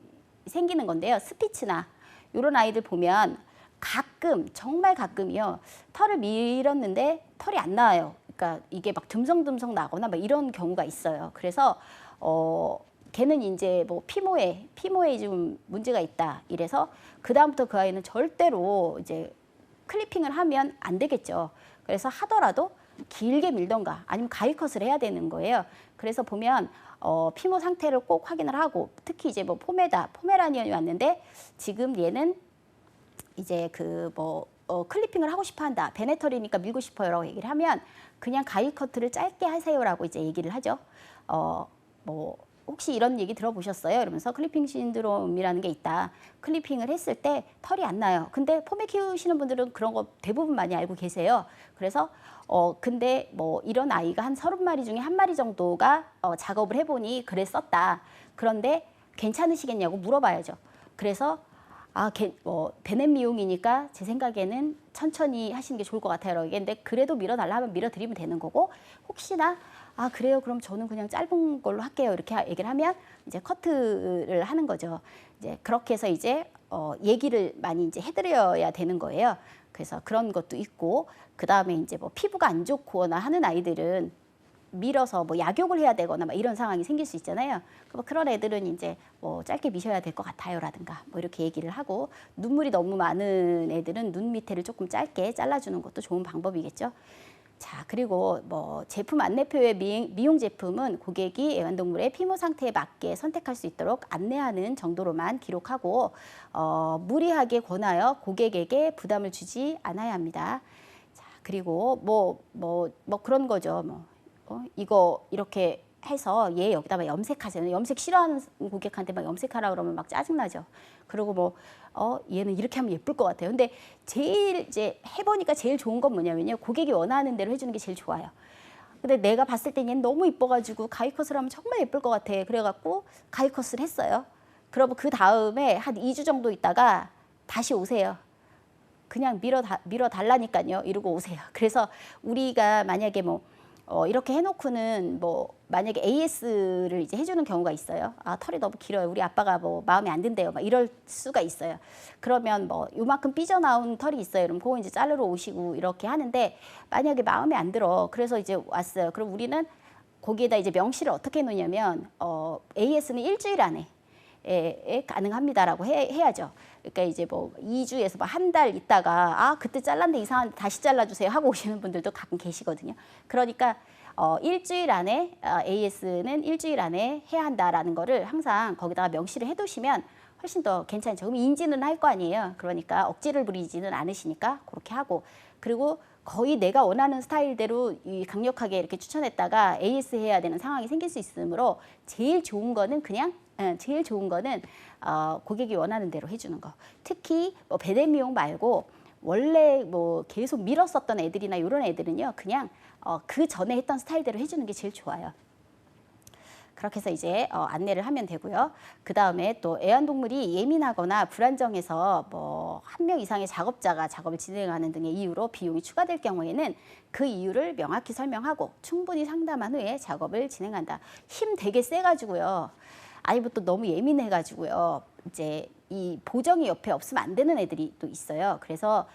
생기는 건데요. 스피츠나 이런 아이들 보면 가끔, 정말 가끔이요. 털을 밀었는데 털이 안 나와요. 그러니까 이게 막 듬성듬성 나거나 막 이런 경우가 있어요. 그래서 걔는 이제 피모에 좀 문제가 있다. 이래서 그다음부터 그 아이는 절대로 이제 클리핑을 하면 안 되겠죠. 그래서 하더라도 길게 밀던가 아니면 가위컷을 해야 되는 거예요. 그래서 보면 피모 상태를 꼭 확인을 하고, 특히 이제 포메라니언이 왔는데 지금 얘는 이제 클리핑을 하고 싶어 한다. 베네털이니까 밀고 싶어요라고 얘기를 하면 그냥 가위커트를 짧게 하세요라고 이제 얘기를 하죠. 혹시 이런 얘기 들어보셨어요? 이러면서 클리핑 신드롬이라는 게 있다. 클리핑을 했을 때 털이 안 나요. 근데 포메 키우시는 분들은 그런 거 대부분 많이 알고 계세요. 그래서 근데 이런 아이가 한 30마리 중에 1마리 정도가 작업을 해보니 그랬었다. 그런데 괜찮으시겠냐고 물어봐야죠. 그래서 베넷 미용이니까 제 생각에는 천천히 하시는 게 좋을 것 같아요. 근데 그래도 밀어달라 하면 밀어드리면 되는 거고, 혹시나 그래요, 그럼 저는 그냥 짧은 걸로 할게요, 이렇게 얘기를 하면 이제 커트를 하는 거죠. 이제 그렇게 해서 이제 얘기를 많이 이제 해드려야 되는 거예요. 그래서 그런 것도 있고, 그 다음에 이제 피부가 안 좋거나 하는 아이들은 밀어서 약욕을 해야 되거나 이런 상황이 생길 수 있잖아요. 그런 애들은 이제 짧게 미셔야 될 것 같아요라든가 이렇게 얘기를 하고, 눈물이 너무 많은 애들은 눈 밑에를 조금 짧게 잘라주는 것도 좋은 방법이겠죠. 자, 그리고 제품 안내표의 미용 제품은 고객이 애완동물의 피모 상태에 맞게 선택할 수 있도록 안내하는 정도로만 기록하고 무리하게 권하여 고객에게 부담을 주지 않아야 합니다. 자, 그리고 그런 거죠. 이거 이렇게 해서 얘 여기다가 염색하세요. 염색 싫어하는 고객한테 막 염색하라 그러면 막 짜증나죠. 그리고 얘는 이렇게 하면 예쁠 것 같아요. 근데 제일 이제 해보니까 제일 좋은 건 뭐냐면요, 고객이 원하는 대로 해주는 게 제일 좋아요. 근데 내가 봤을 땐 얘는 너무 이뻐가지고 가위컷을 하면 정말 예쁠 것 같아. 그래갖고 가위컷을 했어요. 그러면 그 다음에 한 2주 정도 있다가 다시 오세요. 그냥 밀어 달라니까요. 이러고 오세요. 그래서 우리가 만약에 이렇게 해놓고는 만약에 AS를 이제 해주는 경우가 있어요. 털이 너무 길어요. 우리 아빠가 마음에 안 든대요. 이럴 수가 있어요. 그러면 요만큼 삐져나온 털이 있어요. 그럼 그거 이제 자르러 오시고 이렇게 하는데, 만약에 마음에 안 들어. 그래서 이제 왔어요. 그럼 우리는 거기에다 이제 명시를 어떻게 해놓냐면 AS는 일주일 안에 가능합니다라고 해야죠. 그러니까 이제 뭐 2주에서 뭐 한 달 있다가 그때 잘랐는데 이상한데 다시 잘라주세요 하고 오시는 분들도 가끔 계시거든요. 그러니까 일주일 안에 AS는 일주일 안에 해야 한다라는 거를 항상 거기다가 명시를 해두시면 훨씬 더 괜찮죠. 그럼 인지는 할 거 아니에요. 그러니까 억지를 부리지는 않으시니까 그렇게 하고, 그리고 거의 내가 원하는 스타일대로 강력하게 이렇게 추천했다가 AS 해야 되는 상황이 생길 수 있으므로 제일 좋은 거는 고객이 원하는 대로 해주는 거. 특히 뭐 베델 미용 말고 원래 뭐 계속 밀었었던 애들이나 이런 애들은요, 그냥 그 전에 했던 스타일대로 해주는 게 제일 좋아요. 그렇게 해서 이제 안내를 하면 되고요. 그 다음에 또 애완동물이 예민하거나 불안정해서 뭐 한 명 이상의 작업자가 작업을 진행하는 등의 이유로 비용이 추가될 경우에는 그 이유를 명확히 설명하고 충분히 상담한 후에 작업을 진행한다. 힘 되게 세가지고요. 아니부터 너무 예민해가지고요. 이제 이 보정이 옆에 없으면 안 되는 애들이 또 있어요. 그래서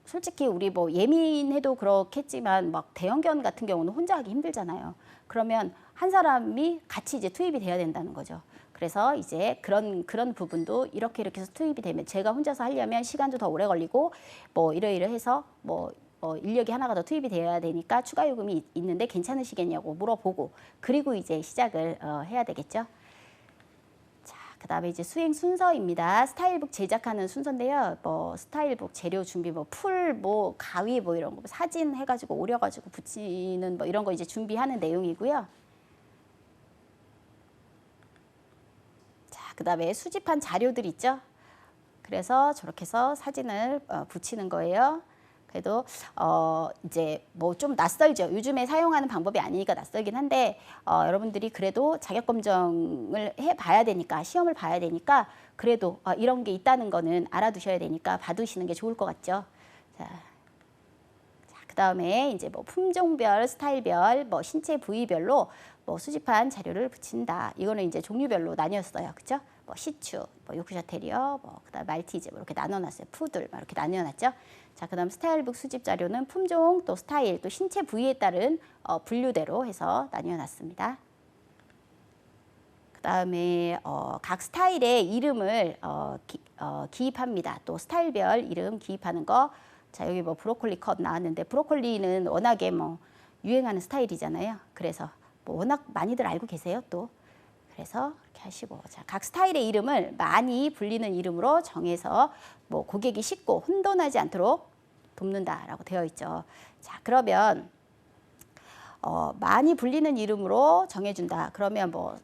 솔직히 우리 뭐 예민해도 그렇겠지만 막 대형견 같은 경우는 혼자 하기 힘들잖아요. 그러면 한 사람이 같이 이제 투입이 돼야 된다는 거죠. 그래서 이제 그런 부분도 이렇게 해서 투입이 되면 제가 혼자서 하려면 시간도 더 오래 걸리고 뭐 이러이러해서 뭐 인력이 하나가 더 투입이 되어야 되니까 추가 요금이 있는데 괜찮으시겠냐고 물어보고, 그리고 이제 시작을 해야 되겠죠. 그 다음에 이제 수행 순서입니다. 스타일북 제작하는 순서인데요. 뭐 스타일북 재료 준비, 뭐 풀, 뭐 가위, 뭐 이런 거 사진 해가지고 오려가지고 붙이는 뭐 이런 거 이제 준비하는 내용이고요. 자, 그 다음에 수집한 자료들 있죠. 그래서 저렇게 해서 사진을 붙이는 거예요. 그래도 이제 뭐 좀 낯설죠. 요즘에 사용하는 방법이 아니니까 낯설긴 한데 여러분들이 그래도 자격 검정을 해봐야 되니까, 시험을 봐야 되니까 그래도 이런 게 있다는 거는 알아두셔야 되니까 봐두시는 게 좋을 것 같죠. 자, 그 다음에 이제 뭐 품종별, 스타일별, 뭐 신체 부위별로 뭐 수집한 자료를 붙인다. 이거는 이제 종류별로 나뉘었어요, 그렇죠? 뭐 시츄, 뭐 요크셔 테리어, 뭐 그다음 말티즈, 뭐 이렇게 나눠놨어요. 푸들, 막 이렇게 나뉘어놨죠. 자, 그다음 스타일북 수집 자료는 품종, 또 스타일, 또 신체 부위에 따른 분류대로 해서 나뉘어놨습니다. 그다음에 각 스타일의 이름을 기입합니다. 또 스타일별 이름 기입하는 거. 자, 여기 뭐 브로콜리 컷 나왔는데 브로콜리는 워낙에 뭐 유행하는 스타일이잖아요. 그래서 뭐 워낙 많이들 알고 계세요, 또. 그래서 이렇게 하시고, 자, 각 스타일의 이름을 많이 불리는 이름으로 정해서 뭐 고객이 쉽고 혼돈하지 않도록 돕는다라고 되어 있죠. 자, 그러면 많이 불리는 이름으로 정해준다. 그러면 뭐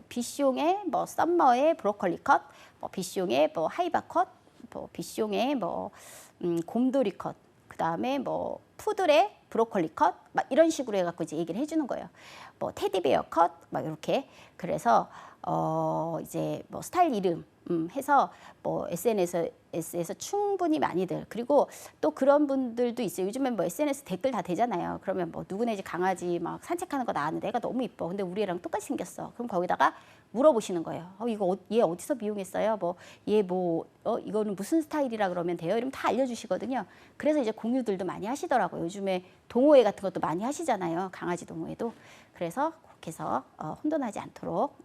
비숑의 뭐 썸머의 브로콜리 컷, 뭐 비숑의 뭐 하이바 컷, 뭐 비숑의 뭐 곰돌이 컷, 그 다음에 뭐 푸들의 브로콜리 컷, 막 이런 식으로 해갖고 이제 얘기를 해주는 거예요. 뭐 테디베어 컷, 막 이렇게. 그래서 이제 뭐 스타일 이름 해서 뭐 SNS에서 충분히 많이들, 그리고 또 그런 분들도 있어요. 요즘엔 뭐 SNS 댓글 다 되잖아요. 그러면 뭐 누구네 집 강아지 막 산책하는 거 나왔는데 애가 너무 이뻐. 근데 우리 애랑 똑같이 생겼어. 그럼 거기다가 물어보시는 거예요. 이거 얘 어디서 미용했어요? 뭐 얘 뭐 이거는 무슨 스타일이라 그러면 돼요? 이러면 다 알려주시거든요. 그래서 이제 공유들도 많이 하시더라고요. 요즘에 동호회 같은 것도 많이 하시잖아요. 강아지 동호회도. 그래서 그렇게 해서 혼돈하지 않도록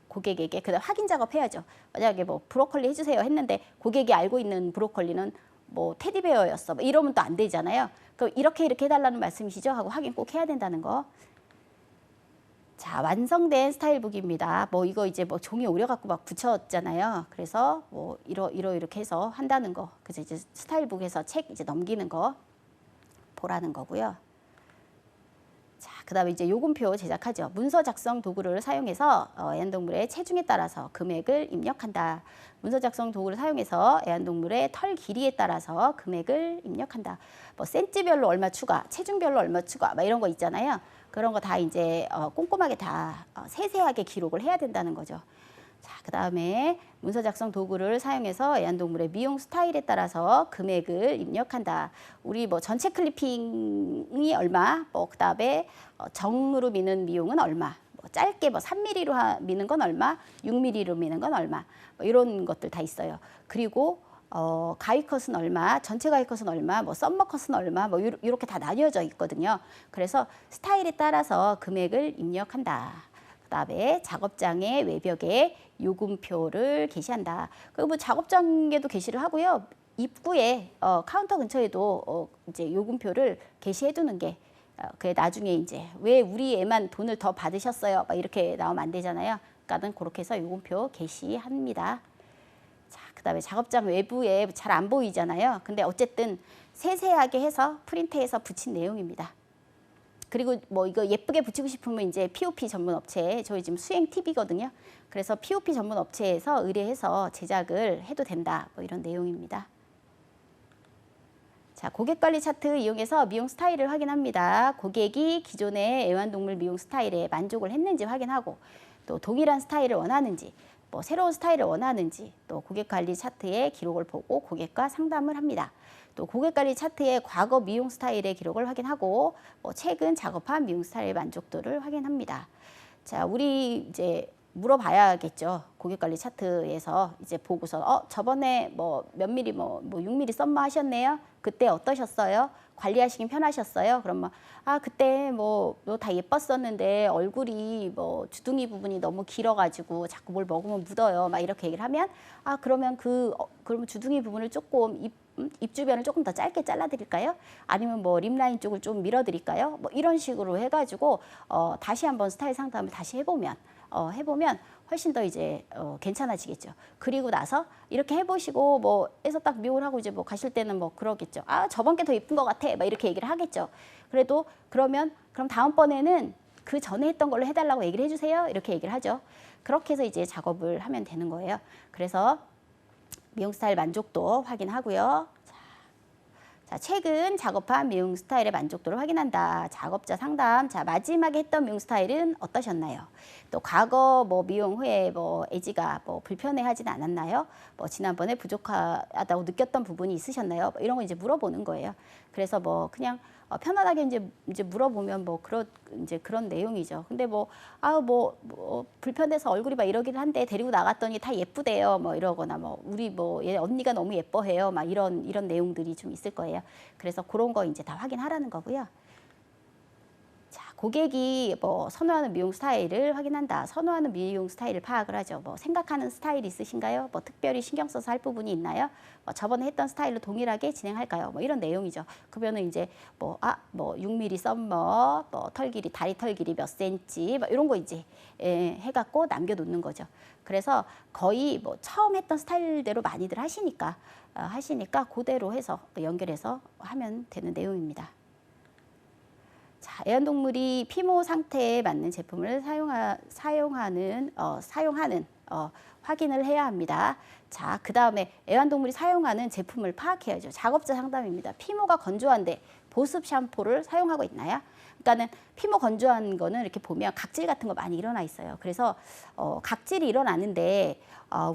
고객에게 그다음 확인 작업해야죠. 만약에 뭐 브로콜리 해주세요 했는데 고객이 알고 있는 브로콜리는 뭐 테디베어였어, 뭐 이러면 또 안 되잖아요. 그럼 이렇게 해달라는 말씀이시죠? 하고 확인 꼭 해야 된다는 거. 자, 완성된 스타일북입니다. 뭐 이거 이제 뭐 종이 오려갖고 막 붙였잖아요. 그래서 뭐 이렇게 해서 한다는 거. 그래서 이제 스타일북에서 책 이제 넘기는 거 보라는 거고요. 자, 그다음에 이제 요금표 제작하죠. 문서 작성 도구를 사용해서 애완동물의 체중에 따라서 금액을 입력한다. 문서 작성 도구를 사용해서 애완동물의 털 길이에 따라서 금액을 입력한다. 뭐 센치별로 얼마 추가, 체중별로 얼마 추가, 막 이런 거 있잖아요. 그런 거 다 이제 꼼꼼하게 다 세세하게 기록을 해야 된다는 거죠. 자, 그 다음에 문서 작성 도구를 사용해서 애완동물의 미용 스타일에 따라서 금액을 입력한다. 우리 뭐 전체 클리핑이 얼마, 뭐 그 다음에 정으로 미는 미용은 얼마, 뭐 짧게 뭐 3mm로 미는 건 얼마, 6mm로 미는 건 얼마, 뭐 이런 것들 다 있어요. 그리고 가위 컷은 얼마, 전체 가위 컷은 얼마, 뭐 썸머 컷은 얼마, 뭐 이렇게 다 나뉘어져 있거든요. 그래서 스타일에 따라서 금액을 입력한다. 그다음에 작업장의 외벽에 요금표를 게시한다. 그리고 뭐 작업장에도 게시를 하고요. 입구에 카운터 근처에도 이제 요금표를 게시해 두는 게 그래 나중에 이제 왜 우리 애만 돈을 더 받으셨어요? 막 이렇게 나오면 안 되잖아요. 그러니까는 그렇게 해서 요금표 게시합니다. 자, 그다음에 작업장 외부에 잘 안 보이잖아요. 근데 어쨌든 세세하게 해서 프린트해서 붙인 내용입니다. 그리고 뭐 이거 예쁘게 붙이고 싶으면 이제 POP 전문 업체, 저희 지금 수행 팁이거든요. 그래서 POP 전문 업체에서 의뢰해서 제작을 해도 된다. 뭐 이런 내용입니다. 자, 고객관리 차트 이용해서 미용 스타일을 확인합니다. 고객이 기존의 애완동물 미용 스타일에 만족을 했는지 확인하고 또 동일한 스타일을 원하는지 뭐 새로운 스타일을 원하는지 또 고객관리 차트의 기록을 보고 고객과 상담을 합니다. 또 고객관리 차트의 과거 미용 스타일의 기록을 확인하고 뭐 최근 작업한 미용 스타일의 만족도를 확인합니다. 자, 우리 이제 물어봐야겠죠. 고객관리 차트에서 이제 보고서 저번에 뭐 몇 미리 뭐 6mm 썸머 하셨네요. 그때 어떠셨어요? 관리하시긴 편하셨어요? 그러면 그때 뭐 다 예뻤었는데 얼굴이 뭐 주둥이 부분이 너무 길어가지고 자꾸 뭘 먹으면 묻어요. 막 이렇게 얘기를 하면 그러면 그러면 주둥이 부분을 조금 입 주변을 조금 더 짧게 잘라드릴까요? 아니면 뭐 립라인 쪽을 좀 밀어드릴까요? 뭐 이런 식으로 해가지고 다시 한번 스타일 상담을 다시 해보면 훨씬 더 이제 괜찮아지겠죠. 그리고 나서 이렇게 해보시고 뭐 해서 딱 미용을 하고 이제 뭐 가실 때는 뭐 그러겠죠. 저번 게 더 예쁜 것 같아. 막 이렇게 얘기를 하겠죠. 그래도 그럼 다음번에는 그 전에 했던 걸로 해달라고 얘기를 해주세요. 이렇게 얘기를 하죠. 그렇게 해서 이제 작업을 하면 되는 거예요. 그래서 미용 스타일 만족도 확인하고요. 자, 최근 작업한 미용 스타일의 만족도를 확인한다. 작업자 상담. 자, 마지막에 했던 미용 스타일은 어떠셨나요? 또 과거 뭐 미용 후에 뭐 애지가 뭐 불편해하지는 않았나요? 뭐 지난번에 부족하다고 느꼈던 부분이 있으셨나요? 뭐 이런 거 이제 물어보는 거예요. 그래서 뭐 그냥 편안하게 이제 물어보면 뭐 그런 내용이죠. 근데 뭐 불편해서 얼굴이 막 이러긴 한데 데리고 나갔더니 다 예쁘대요. 뭐 이러거나 뭐 우리 뭐 얘 언니가 너무 예뻐해요. 막 이런 내용들이 좀 있을 거예요. 그래서 그런 거 이제 다 확인하라는 거고요. 자, 고객이 뭐 선호하는 미용 스타일을 확인한다. 선호하는 미용 스타일을 파악을 하죠. 뭐 생각하는 스타일 있으신가요? 뭐 특별히 신경 써서 할 부분이 있나요? 뭐 저번에 했던 스타일로 동일하게 진행할까요? 뭐 이런 내용이죠. 그러면은 이제 뭐 6mm 썸머, 뭐 털 길이, 다리 털 길이 몇 센치, 뭐 이런 거 이제 해갖고 남겨놓는 거죠. 그래서 거의 뭐 처음 했던 스타일대로 많이들 하시니까 그대로 해서 연결해서 하면 되는 내용입니다. 자, 애완동물이 피모 상태에 맞는 제품을 사용하는 확인을 해야 합니다. 자, 그 다음에 애완동물이 사용하는 제품을 파악해야죠. 작업자 상담입니다. 피모가 건조한데 보습 샴푸를 사용하고 있나요? 그러니까는 피모 건조한 거는 이렇게 보면 각질 같은 거 많이 일어나 있어요. 그래서 각질이 일어나는데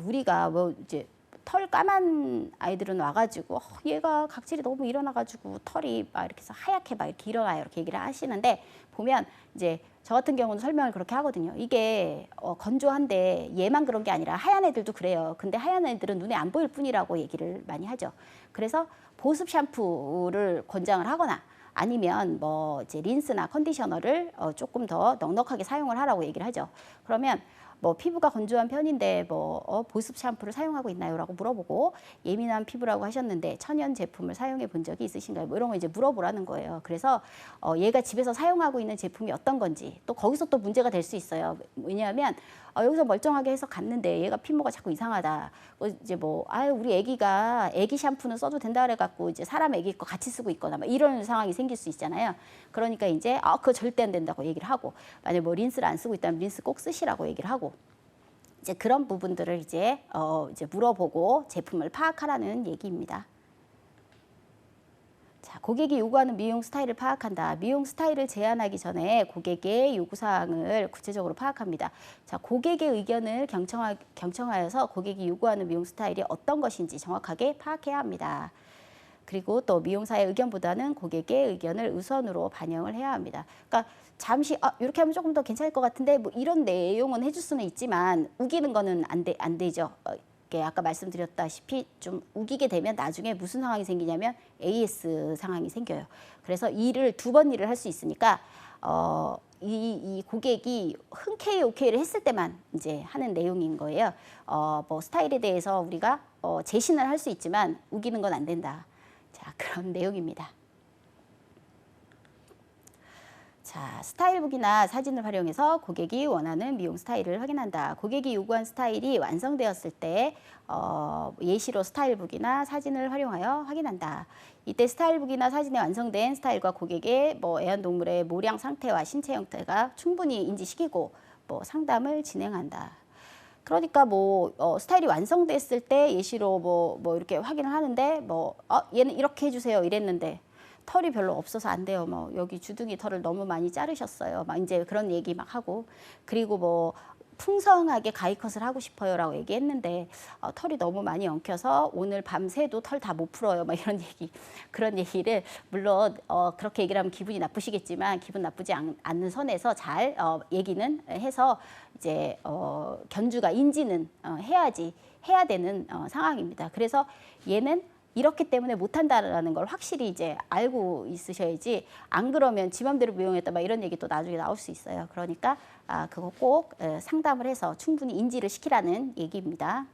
우리가 뭐 이제 털 까만 아이들은 와가지고 얘가 각질이 너무 일어나가지고 털이 막 이렇게 해서 하얗게 막 이렇게 일어나요. 이렇게 얘기를 하시는데 보면 이제 저 같은 경우는 설명을 그렇게 하거든요. 이게 건조한데 얘만 그런 게 아니라 하얀 애들도 그래요. 근데 하얀 애들은 눈에 안 보일 뿐이라고 얘기를 많이 하죠. 그래서 보습 샴푸를 권장을 하거나 아니면 뭐 이제 린스나 컨디셔너를 조금 더 넉넉하게 사용을 하라고 얘기를 하죠. 그러면 뭐 피부가 건조한 편인데 뭐 보습 샴푸를 사용하고 있나요?라고 물어보고 예민한 피부라고 하셨는데 천연 제품을 사용해 본 적이 있으신가요? 뭐 이런 거 이제 물어보라는 거예요. 그래서 얘가 집에서 사용하고 있는 제품이 어떤 건지 또 거기서 또 문제가 될 수 있어요. 왜냐하면 여기서 멀쩡하게 해서 갔는데 얘가 피부가 자꾸 이상하다. 이제 뭐 우리 애기가 애기 샴푸는 써도 된다 그래갖고 이제 사람 애기 거 같이 쓰고 있거나 막 이런 상황이 생길 수 있잖아요. 그러니까 이제 그거 절대 안 된다고 얘기를 하고 만약 뭐 린스를 안 쓰고 있다면 린스 꼭 쓰시라고 얘기를 하고 이제 그런 부분들을 이제 물어보고 제품을 파악하라는 얘기입니다. 자, 고객이 요구하는 미용 스타일을 파악한다. 미용 스타일을 제안하기 전에 고객의 요구사항을 구체적으로 파악합니다. 자, 고객의 의견을 경청하여서 고객이 요구하는 미용 스타일이 어떤 것인지 정확하게 파악해야 합니다. 그리고 또 미용사의 의견보다는 고객의 의견을 우선으로 반영을 해야 합니다. 그러니까 잠시 이렇게 하면 조금 더 괜찮을 것 같은데 뭐 이런 내용은 해줄 수는 있지만 우기는 거는 안 되죠. 이렇게 아까 말씀드렸다시피 좀 우기게 되면 나중에 무슨 상황이 생기냐면 AS 상황이 생겨요. 그래서 일을 두 번 일을 할 수 있으니까 이 고객이 흔쾌히 오케이를 했을 때만 이제 하는 내용인 거예요. 뭐 스타일에 대해서 우리가 제신을 할 수 있지만 우기는 건 안 된다. 자, 그런 내용입니다. 자, 스타일북이나 사진을 활용해서 고객이 원하는 미용 스타일을 확인한다. 고객이 요구한 스타일이 완성되었을 때 예시로 스타일북이나 사진을 활용하여 확인한다. 이때 스타일북이나 사진에 완성된 스타일과 고객의 뭐 애완동물의 모량 상태와 신체 형태가 충분히 인지시키고 뭐 상담을 진행한다. 그러니까 뭐 스타일이 완성됐을 때 예시로 뭐 이렇게 확인을 하는데 얘는 이렇게 해주세요 이랬는데 털이 별로 없어서 안 돼요. 뭐 여기 주둥이 털을 너무 많이 자르셨어요. 막 이제 그런 얘기 막 하고 그리고 뭐 풍성하게 가위컷을 하고 싶어요라고 얘기했는데 털이 너무 많이 엉켜서 오늘 밤새도 털 다 못 풀어요. 막 이런 얘기 그런 얘기를 물론 그렇게 얘기를 하면 기분이 나쁘시겠지만 기분 나쁘지 않는 선에서 잘 얘기는 해서 이제 견주가 인지는 해야 되는 상황입니다. 그래서 얘는 이렇기 때문에 못한다라는 걸 확실히 이제 알고 있으셔야지 안 그러면 지 맘대로 미용했다 막 이런 얘기 또 나중에 나올 수 있어요. 그러니까 그거 꼭 상담을 해서 충분히 인지를 시키라는 얘기입니다.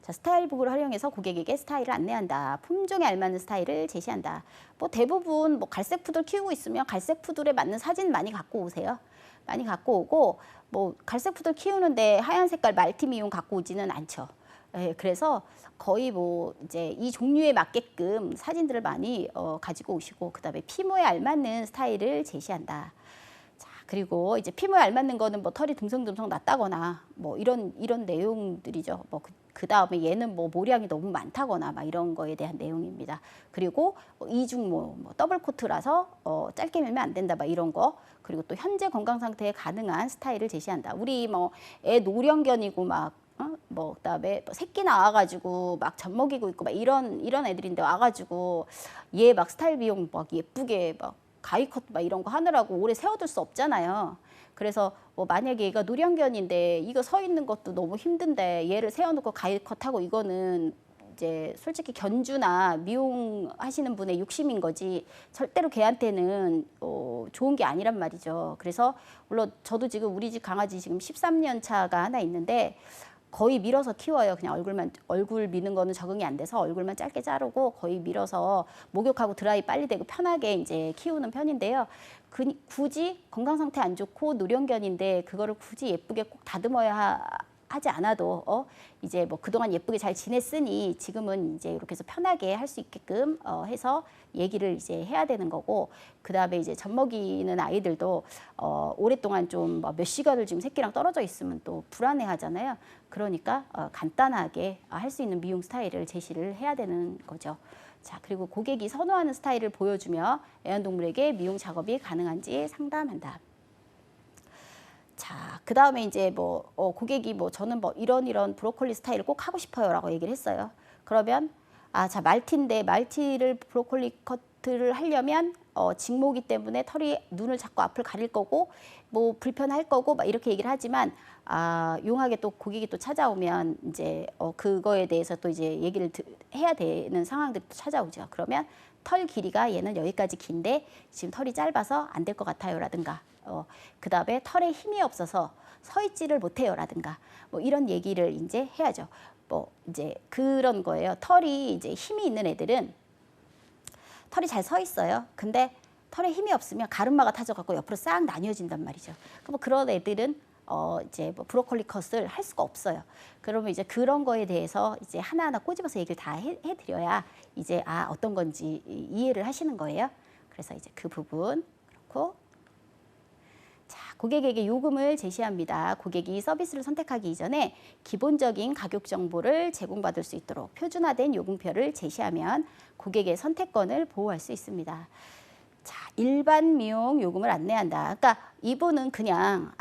자, 스타일북을 활용해서 고객에게 스타일을 안내한다. 품종에 알맞는 스타일을 제시한다. 뭐 대부분 뭐 갈색 푸들 키우고 있으면 갈색 푸들에 맞는 사진 많이 갖고 오세요. 많이 갖고 오고 뭐 갈색 푸들 키우는데 하얀 색깔 말티 미용 갖고 오지는 않죠. 예, 그래서 거의 뭐 이제 이 종류에 맞게끔 사진들을 많이 가지고 오시고 그다음에 피부에 알맞는 스타일을 제시한다. 자, 그리고 이제 피부에 알맞는 거는 뭐 털이 듬성듬성 났다거나 뭐 이런 내용들이죠. 뭐 그다음에 얘는 뭐 모량이 너무 많다거나 막 이런 거에 대한 내용입니다. 그리고 이중 뭐 더블 코트라서 짧게 밀면 안 된다 막 이런 거. 그리고 또 현재 건강 상태에 가능한 스타일을 제시한다. 우리 뭐 애 노령견이고 막 뭐 그다음에 새끼 나와가지고 막 젖 먹이고 있고 막 이런 애들인데 와가지고 얘 막 스타일 비용 막 예쁘게 막 가위컷 막 이런 거 하느라고 오래 세워둘 수 없잖아요. 그래서 뭐 만약에 얘가 노령견인데 이거 서 있는 것도 너무 힘든데 얘를 세워놓고 가위컷하고 이거는 이제 솔직히 견주나 미용하시는 분의 욕심인 거지 절대로 걔한테는 좋은 게 아니란 말이죠. 그래서 물론 저도 지금 우리 집 강아지 지금 13년 차가 하나 있는데 거의 밀어서 키워요. 그냥 얼굴 미는 거는 적응이 안 돼서 얼굴만 짧게 자르고 거의 밀어서 목욕하고 드라이 빨리 되고 편하게 이제 키우는 편인데요. 굳이 건강 상태 안 좋고 노령견인데 그거를 굳이 예쁘게 꼭 다듬어야 하지 않아도 이제 뭐 그동안 예쁘게 잘 지냈으니 지금은 이제 이렇게 해서 편하게 할 수 있게끔 해서 얘기를 이제 해야 되는 거고 그다음에 이제 젖 먹이는 아이들도 오랫동안 좀 몇 시간을 지금 새끼랑 떨어져 있으면 또 불안해 하잖아요. 그러니까 간단하게 할 수 있는 미용 스타일을 제시를 해야 되는 거죠. 자, 그리고 고객이 선호하는 스타일을 보여주며 애완동물에게 미용 작업이 가능한지 상담한다. 자, 그 다음에 이제 뭐 고객이 뭐 저는 뭐 이런 브로콜리 스타일을 꼭 하고 싶어요라고 얘기를 했어요. 그러면 자, 말티인데 말티를 브로콜리 커트를 하려면 직모기 때문에 털이 눈을 자꾸 앞을 가릴 거고 뭐 불편할 거고 막 이렇게 얘기를 하지만 용하게 또 고객이 또 찾아오면 이제 그거에 대해서 또 이제 얘기를 해야 되는 상황들이 또 찾아오죠. 그러면 털 길이가 얘는 여기까지 긴데 지금 털이 짧아서 안 될 것 같아요라든가 그다음에 털에 힘이 없어서 서 있지를 못해요라든가 뭐 이런 얘기를 이제 해야죠. 뭐 이제 그런 거예요. 털이 이제 힘이 있는 애들은 털이 잘 서 있어요. 근데 털에 힘이 없으면 가르마가 타져갖고 옆으로 싹 나뉘어진단 말이죠. 그럼 그런 애들은 이제 뭐 브로콜리 컷을 할 수가 없어요. 그러면 이제 그런 거에 대해서 이제 하나하나 꼬집어서 얘기를 다 해드려야 이제 어떤 건지 이해를 하시는 거예요. 그래서 이제 그 부분 그렇고. 자, 고객에게 요금을 제시합니다. 고객이 서비스를 선택하기 이전에 기본적인 가격 정보를 제공받을 수 있도록 표준화된 요금표를 제시하면 고객의 선택권을 보호할 수 있습니다. 자, 일반 미용 요금을 안내한다. 그러니까 이분은 그냥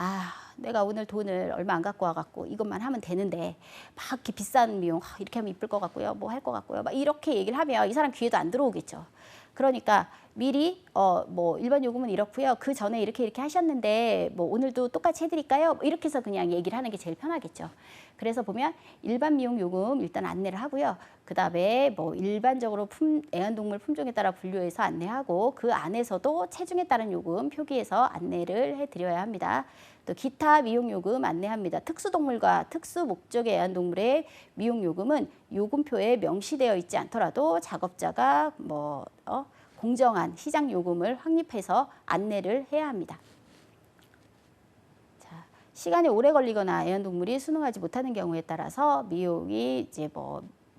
내가 오늘 돈을 얼마 안 갖고 와갖고 이것만 하면 되는데 막 이렇게 비싼 미용 이렇게 하면 이쁠 것 같고요. 뭐 할 것 같고요. 막 이렇게 얘기를 하면 이 사람 귀에도 안 들어오겠죠. 그러니까 미리 뭐 일반 요금은 이렇고요. 그 전에 이렇게 하셨는데 뭐 오늘도 똑같이 해드릴까요? 뭐 이렇게 해서 그냥 얘기를 하는 게 제일 편하겠죠. 그래서 보면 일반 미용 요금 일단 안내를 하고요. 그 다음에 뭐 일반적으로 애완동물 품종에 따라 분류해서 안내하고 그 안에서도 체중에 따른 요금 표기해서 안내를 해드려야 합니다. 또 기타 미용 요금 안내합니다. 특수동물과 특수목적의 애완동물의 미용 요금은 요금표에 명시되어 있지 않더라도 작업자가 공정한 시장 요금을 확립해서 안내를 해야 합니다. 자, 시간이 오래 걸리거나 애완동물이 순응하지 못하는 경우에 따라서 미용이 이제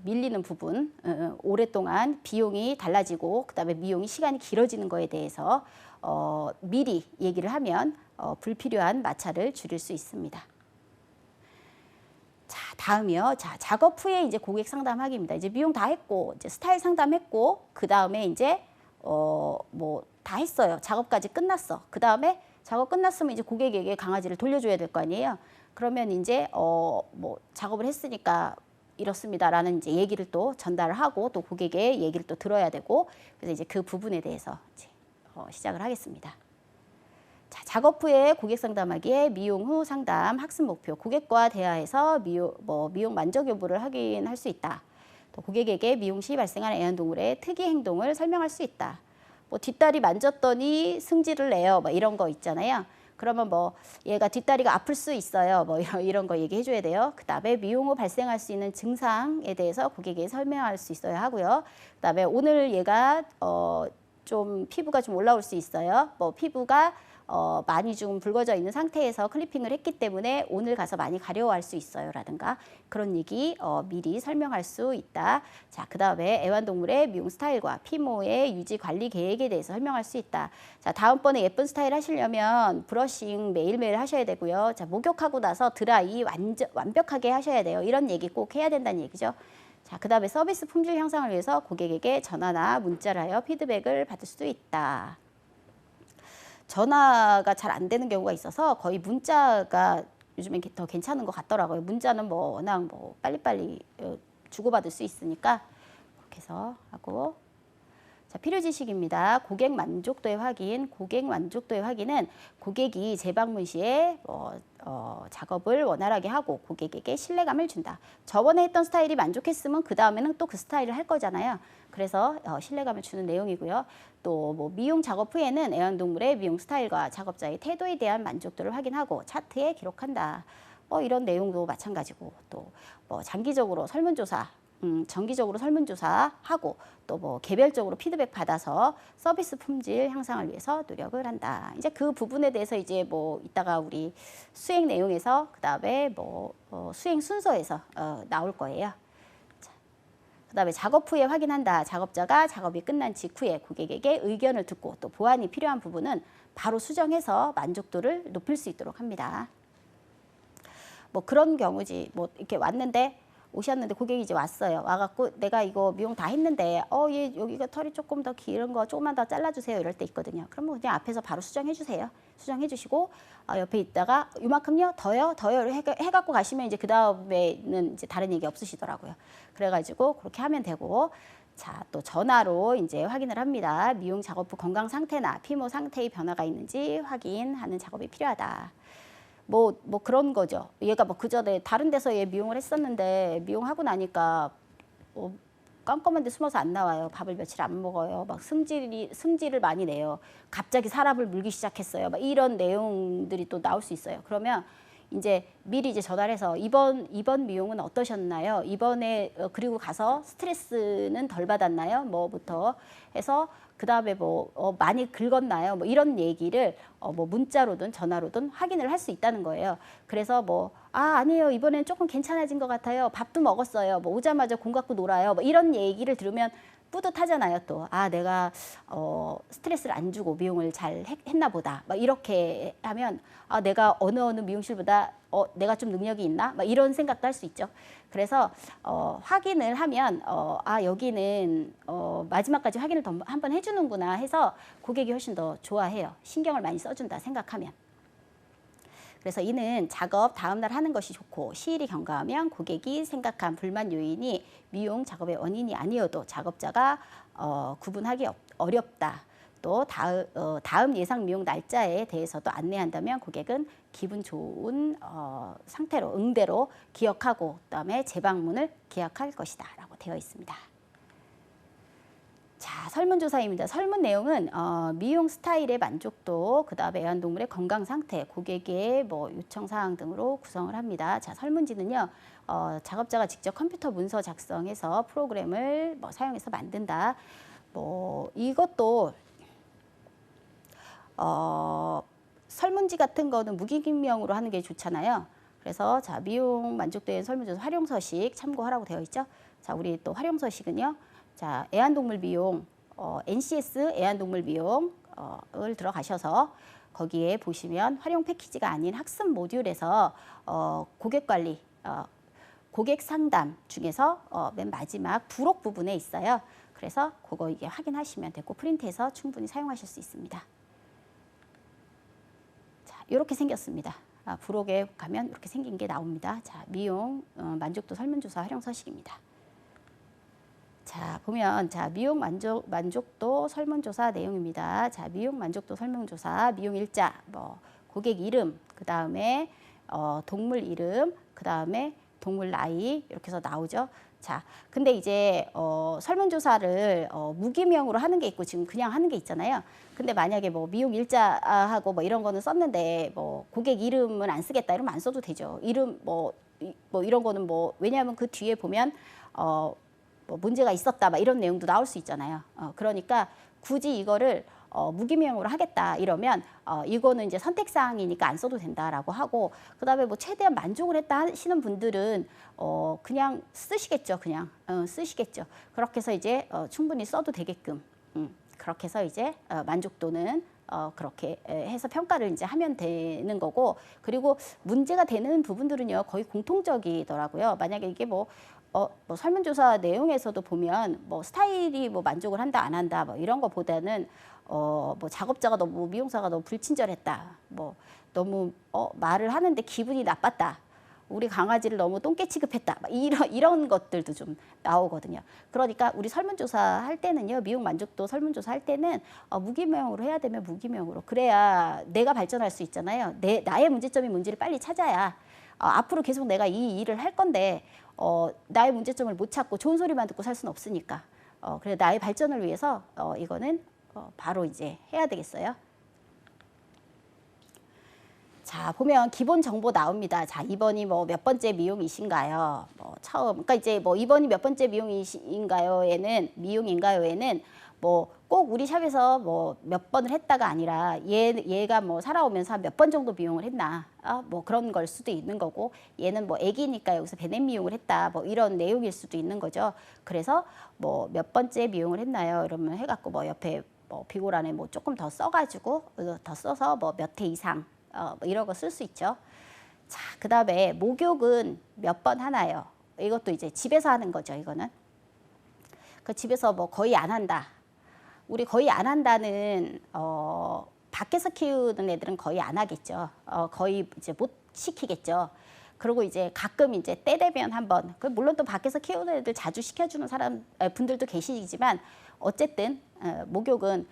밀리는 부분, 오랫동안 비용이 달라지고 그다음에 미용이 시간이 길어지는 거에 대해서 미리 얘기를 하면 불필요한 마찰을 줄일 수 있습니다. 자, 다음이요. 자, 작업 후에 이제 고객 상담하기입니다. 이제 미용 다 했고, 이제 스타일 상담했고, 그 다음에 이제 다 했어요. 작업까지 끝났어. 그 다음에 작업 끝났으면 이제 고객에게 강아지를 돌려줘야 될 거 아니에요. 그러면 이제 작업을 했으니까 이렇습니다라는 이제 얘기를 또 전달을 하고 또 고객의 얘기를 또 들어야 되고, 그래서 이제 그 부분에 대해서 이제 시작을 하겠습니다. 자, 작업 후에 고객 상담하기에 미용 후 상담 학습 목표, 고객과 대화해서 미용 만족 여부를 확인할 수 있다. 또 고객에게 미용 시 발생하는 애완동물의 특이 행동을 설명할 수 있다. 뒷다리 만졌더니 승질을 내요. 이런 거 있잖아요. 그러면 얘가 뒷다리가 아플 수 있어요. 이런 거 얘기해 줘야 돼요. 그 다음에 미용 후 발생할 수 있는 증상에 대해서 고객에게 설명할 수 있어야 하고요. 그 다음에 오늘 얘가 좀 피부가 좀 올라올 수 있어요. 피부가 많이 좀 붉어져 있는 상태에서 클리핑을 했기 때문에 오늘 가서 많이 가려워할 수 있어요 라든가 그런 얘기 미리 설명할 수 있다. 자, 그 다음에 애완동물의 미용 스타일과 피모의 유지 관리 계획에 대해서 설명할 수 있다. 자, 다음번에 예쁜 스타일 하시려면 브러싱 매일매일 하셔야 되고요. 자, 목욕하고 나서 드라이 완벽하게 하셔야 돼요. 이런 얘기 꼭 해야 된다는 얘기죠. 자, 그 다음에 서비스 품질 향상을 위해서 고객에게 전화나 문자를 하여 피드백을 받을 수도 있다. 전화가 잘 안 되는 경우가 있어서 거의 문자가 요즘엔 더 괜찮은 것 같더라고요. 문자는 워낙 빨리빨리 주고받을 수 있으니까 그렇게 해서 하고. 자, 필요 지식입니다. 고객 만족도의 확인. 고객 만족도의 확인은 고객이 재방문 시에 작업을 원활하게 하고 고객에게 신뢰감을 준다. 저번에 했던 스타일이 만족했으면 그 다음에는 또 그 스타일을 할 거잖아요. 그래서 신뢰감을 주는 내용이고요. 또 미용 작업 후에는 애완동물의 미용 스타일과 작업자의 태도에 대한 만족도를 확인하고 차트에 기록한다. 이런 내용도 마찬가지고 또 장기적으로 설문조사 정기적으로 설문조사하고 또 개별적으로 피드백 받아서 서비스 품질 향상을 위해서 노력을 한다. 이제 그 부분에 대해서 이제 이따가 우리 수행 내용에서 그 다음에 수행 순서에서 나올 거예요. 그 다음에 작업 후에 확인한다. 작업자가 작업이 끝난 직후에 고객에게 의견을 듣고 또 보완이 필요한 부분은 바로 수정해서 만족도를 높일 수 있도록 합니다. 그런 경우지. 이렇게 오셨는데 고객이 이제 왔어요. 와갖고 내가 이거 미용 다 했는데 얘 여기가 털이 조금 더 길은 거 조금만 더 잘라주세요 이럴 때 있거든요. 그러면 그냥 앞에서 바로 수정해 주세요. 수정해 주시고 옆에 있다가 이만큼요 더요 해갖고 가시면 이제 그 다음에는 이제 다른 얘기 없으시더라고요. 그래가지고 그렇게 하면 되고. 자, 또 전화로 이제 확인을 합니다. 미용 작업 후 건강 상태나 피모 상태의 변화가 있는지 확인하는 작업이 필요하다. 그런 거죠. 얘가 그전에 다른 데서 얘 미용을 했었는데 미용하고 나니까 깜깜한 데 숨어서 안 나와요. 밥을 며칠 안 먹어요. 승질을 많이 내요. 갑자기 사람을 물기 시작했어요. 이런 내용들이 또 나올 수 있어요. 그러면 이제 미리 이제 전화를 해서 이번 미용은 어떠셨나요? 이번에 그리고 가서 스트레스는 덜 받았나요? 뭐부터 해서 그 다음에 많이 긁었나요? 이런 얘기를 문자로든 전화로든 확인을 할 수 있다는 거예요. 그래서 아니에요. 이번엔 조금 괜찮아진 것 같아요. 밥도 먹었어요. 오자마자 공 갖고 놀아요. 이런 얘기를 들으면 뿌듯하잖아요. 또 내가 스트레스를 안 주고 미용을 잘 했나 보다. 이렇게 하면 내가 어느 미용실보다 내가 좀 능력이 있나? 이런 생각도 할 수 있죠. 그래서 확인을 하면 여기는 마지막까지 확인을 한번 해주는구나 해서 고객이 훨씬 더 좋아해요. 신경을 많이 써준다 생각하면. 그래서 이는 작업 다음날 하는 것이 좋고 시일이 경과하면 고객이 생각한 불만 요인이 미용 작업의 원인이 아니어도 작업자가 구분하기 어렵다. 또 다음 예상 미용 날짜에 대해서도 안내한다면 고객은 기분 좋은 상태로 응대로 기억하고 그다음에 재방문을 기약할 것이다 라고 되어 있습니다. 자, 설문조사입니다. 설문 내용은 미용 스타일의 만족도, 그다음에 애완동물의 건강 상태, 고객의 요청 사항 등으로 구성을 합니다. 자, 설문지는요, 작업자가 직접 컴퓨터 문서 작성해서 프로그램을 사용해서 만든다. 이것도 설문지 같은 거는 무기명으로 하는 게 좋잖아요. 그래서 자, 미용 만족도의 설문조사 활용 서식 참고하라고 되어 있죠. 자, 우리 또 활용 서식은요. 자, 애완동물 미용, NCS 애완동물 미용을 들어가셔서 거기에 보시면 활용 패키지가 아닌 학습 모듈에서 고객 관리, 고객 상담 중에서 맨 마지막 부록 부분에 있어요. 그래서 그거 이게 확인하시면 되고 프린트해서 충분히 사용하실 수 있습니다. 자, 이렇게 생겼습니다. 부록에 가면 이렇게 생긴 게 나옵니다. 자, 미용 만족도 설문조사 활용 서식입니다. 자, 보면 자, 미용 만족도 설문조사 내용입니다. 자, 미용 만족도 설문조사, 미용 일자, 고객 이름, 그다음에 동물 이름, 그다음에 동물 나이 이렇게 해서 나오죠. 자, 근데 이제 설문조사를 무기명으로 하는 게 있고 지금 그냥 하는 게 있잖아요. 근데 만약에 미용 일자하고 이런 거는 썼는데 고객 이름은 안 쓰겠다 이러면 안 써도 되죠. 이름 이런 거는 왜냐하면 그 뒤에 보면 문제가 있었다 이런 내용도 나올 수 있잖아요. 그러니까 굳이 이거를 무기명으로 하겠다 이러면 이거는 이제 선택사항이니까 안 써도 된다라고 하고, 그다음에 최대한 만족을 했다 하시는 분들은 그냥 쓰시겠죠. 그냥 쓰시겠죠. 그렇게 해서 이제 충분히 써도 되게끔 그렇게 해서 이제 만족도는 그렇게 해서 평가를 이제 하면 되는 거고, 그리고 문제가 되는 부분들은요 거의 공통적이더라고요. 만약에 이게 설문조사 내용에서도 보면 스타일이 만족을 한다 안 한다 이런 거보다는 작업자가 너무 미용사가 너무 불친절했다, 너무 말을 하는데 기분이 나빴다, 우리 강아지를 너무 똥개 취급했다, 이런 것들도 좀 나오거든요. 그러니까 우리 설문조사 할 때는요, 미용 만족도 설문조사 할 때는 무기명으로 해야 되면 무기명으로, 그래야 내가 발전할 수 있잖아요. 나의 문제점이 뭔지를 빨리 찾아야 앞으로 계속 내가 이 일을 할 건데 나의 문제점을 못 찾고 좋은 소리만 듣고 살 수는 없으니까 그래 나의 발전을 위해서 이거는 바로 이제 해야 되겠어요. 자, 보면 기본 정보 나옵니다. 자, 이번이 몇 번째 미용이신가요? 처음, 그러니까 이제 이번이 몇 번째 미용인가요에는 꼭 우리 샵에서 몇 번을 했다가 아니라 얘가 살아오면서 몇 번 정도 미용을 했나, 그런 걸 수도 있는 거고, 얘는 애기니까 여기서 베넷 미용을 했다, 이런 내용일 수도 있는 거죠. 그래서 몇 번째 미용을 했나요? 이러면 해갖고 옆에 비고란에 조금 더 써가지고 더 써서 몇 회 이상 이런 거 쓸 수 있죠. 자, 그다음에 목욕은 몇 번 하나요? 이것도 이제 집에서 하는 거죠. 이거는 집에서 거의 안 한다. 우리 거의 안 한다는 밖에서 키우는 애들은 거의 안 하겠죠. 거의 이제 못 시키겠죠. 그리고 이제 가끔 이제 때 되면 한번, 물론 또 밖에서 키우는 애들 자주 시켜주는 분들도 계시지만 어쨌든 목욕은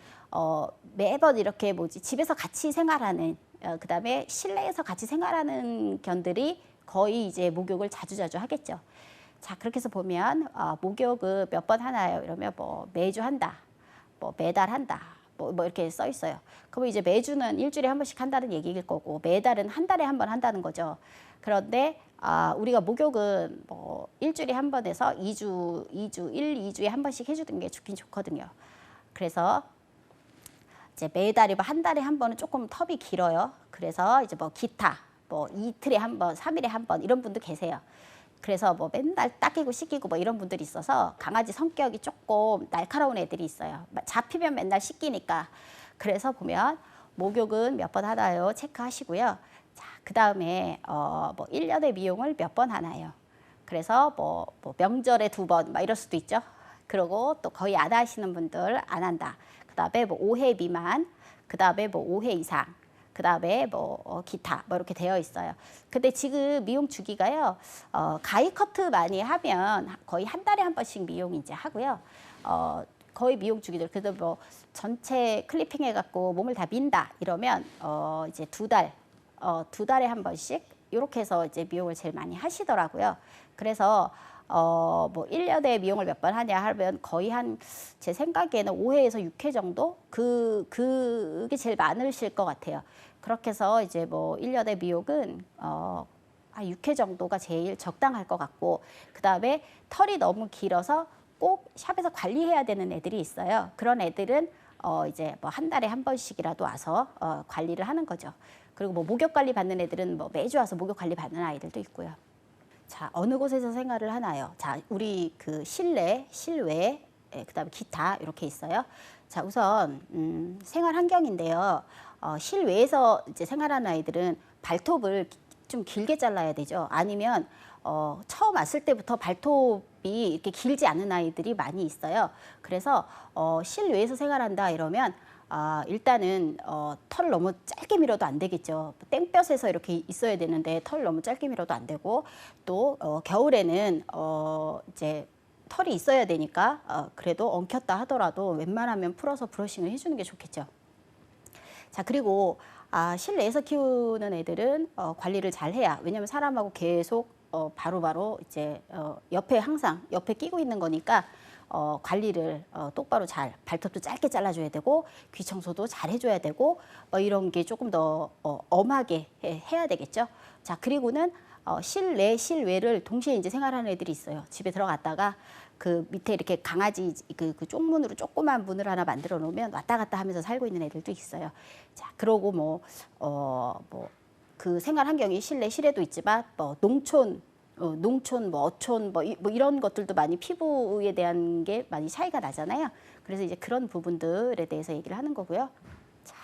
매번 이렇게 집에서 같이 생활하는, 그다음에 실내에서 같이 생활하는 견들이 거의 이제 목욕을 자주자주 하겠죠. 자, 그렇게 해서 보면 목욕을 몇 번 하나요? 이러면 매주 한다, 매달 한다, 이렇게 써 있어요. 그러면 이제 매주는 일주일에 한 번씩 한다는 얘기일 거고, 매달은 한 달에 한 번 한다는 거죠. 그런데 우리가 목욕은 일주일에 한 번에서 2주에 한 번씩 해주는 게 좋긴 좋거든요. 그래서 이제 매달이 한 달에 한 번은 조금 텀이 길어요. 그래서 이제 기타 이틀에 한 번, 3일에 한 번 이런 분도 계세요. 그래서 맨날 닦이고 씻기고 이런 분들이 있어서 강아지 성격이 조금 날카로운 애들이 있어요. 잡히면 맨날 씻기니까. 그래서 보면 목욕은 몇 번 하나요? 체크하시고요. 자, 그다음에 1년에 미용을 몇 번 하나요? 그래서 명절에 2번 이럴 수도 있죠. 그리고 또 거의 안 하시는 분들 안 한다. 그다음에 5회 미만, 그다음에 5회 이상, 그다음에 기타 이렇게 되어 있어요. 근데 지금 미용 주기가요, 가위 커트 많이 하면 거의 한 달에 한 번씩 미용 이제 하고요. 거의 미용 주기들 그래도 뭐 전체 클리핑 해갖고 몸을 다 민다 이러면 이제 두 달에 한 번씩 이렇게 해서 이제 미용을 제일 많이 하시더라고요. 그래서 뭐 1년에 미용을 몇 번 하냐 하면 거의 한 제 생각에는 5회에서 6회 정도 그게 제일 많으실 것 같아요. 그렇게 해서 이제 뭐 1년에 미용은 한 6회 정도가 제일 적당할 것 같고, 그다음에 털이 너무 길어서 꼭 샵에서 관리해야 되는 애들이 있어요. 그런 애들은 이제 뭐 한 달에 한 번씩이라도 와서 관리를 하는 거죠. 그리고 뭐 목욕 관리 받는 애들은 뭐 매주 와서 목욕 관리 받는 아이들도 있고요. 자, 어느 곳에서 생활을 하나요? 자, 우리 그 실내, 실외, 그다음에 기타 이렇게 있어요. 자, 우선 생활 환경인데요. 실외에서 이제 생활하는 아이들은 발톱을 좀 길게 잘라야 되죠. 아니면 처음 왔을 때부터 발톱이 이렇게 길지 않은 아이들이 많이 있어요. 그래서 실외에서 생활한다 이러면 일단은 털을 너무 짧게 밀어도 안 되겠죠. 땡볕에서 이렇게 있어야 되는데 털을 너무 짧게 밀어도 안 되고, 또 겨울에는 이제 털이 있어야 되니까 그래도 엉켰다 하더라도 웬만하면 풀어서 브러싱을 해주는 게 좋겠죠. 자, 그리고 실내에서 키우는 애들은 관리를 잘 해야, 왜냐면 사람하고 계속 바로바로 이제 옆에 항상 옆에 끼고 있는 거니까 관리를 똑바로 잘, 발톱도 짧게 잘라줘야 되고 귀 청소도 잘 해줘야 되고 이런 게 조금 더 엄하게 해야 되겠죠. 자, 그리고는 실내, 실외를 동시에 이제 생활하는 애들이 있어요. 집에 들어갔다가 그 밑에 이렇게 강아지 그 쪽문으로 조그만 문을 하나 만들어 놓으면 왔다 갔다 하면서 살고 있는 애들도 있어요. 자, 그러고 뭐 그 생활 환경이 실내, 실외도 있지만 뭐 농촌, 뭐 어촌 뭐 이런 것들도 많이 피부에 대한 게 많이 차이가 나잖아요. 그래서 이제 그런 부분들에 대해서 얘기를 하는 거고요. 자,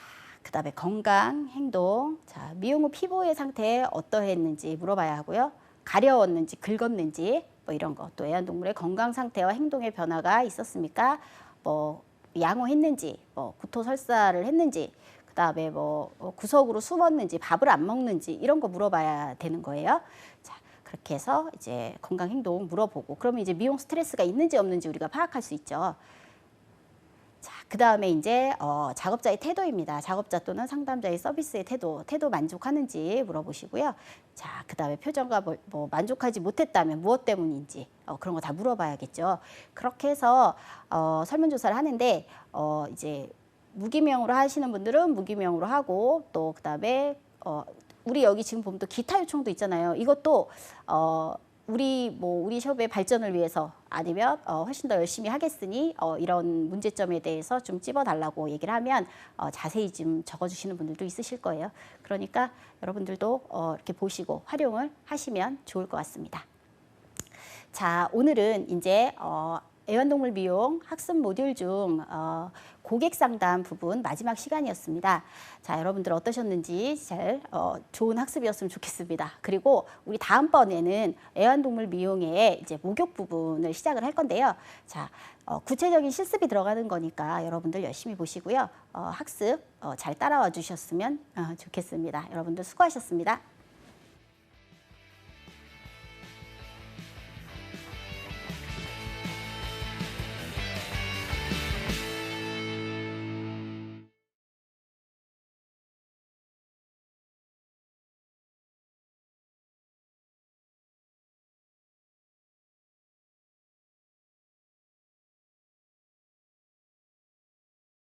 그다음에 건강, 행동. 자, 미용 후 피부의 상태 어떠했는지 물어봐야 하고요. 가려웠는지, 긁었는지 뭐 이런 거. 또 애완동물의 건강 상태와 행동의 변화가 있었습니까? 뭐 양호했는지, 뭐 구토설사를 했는지, 그다음에 뭐 구석으로 숨었는지, 밥을 안 먹는지 이런 거 물어봐야 되는 거예요. 자, 그렇게 해서 이제 건강 행동 물어보고, 그러면 이제 미용 스트레스가 있는지 없는지 우리가 파악할 수 있죠. 자, 그다음에 이제 작업자의 태도입니다. 작업자 또는 상담자의 서비스의 태도 만족하는지 물어보시고요. 자, 그다음에 표정과 뭐 만족하지 못했다면 무엇 때문인지 그런 거 다 물어봐야겠죠. 그렇게 해서 설문조사를 하는데 이제 무기명으로 하시는 분들은 무기명으로 하고, 또 그다음에 우리 여기 지금 보면 또 기타 요청도 있잖아요. 이것도 우리 숍의 발전을 위해서 아니면 훨씬 더 열심히 하겠으니 이런 문제점에 대해서 좀 찝어달라고 얘기를 하면 자세히 좀 적어주시는 분들도 있으실 거예요. 그러니까 여러분들도 이렇게 보시고 활용을 하시면 좋을 것 같습니다. 자, 오늘은 이제 애완동물 미용 학습 모듈 중 고객 상담 부분 마지막 시간이었습니다. 자, 여러분들 어떠셨는지 잘 좋은 학습이었으면 좋겠습니다. 그리고 우리 다음번에는 애완동물 미용의 이제 목욕 부분을 시작을 할 건데요. 자, 구체적인 실습이 들어가는 거니까 여러분들 열심히 보시고요. 학습 잘 따라와 주셨으면 좋겠습니다. 여러분들 수고하셨습니다.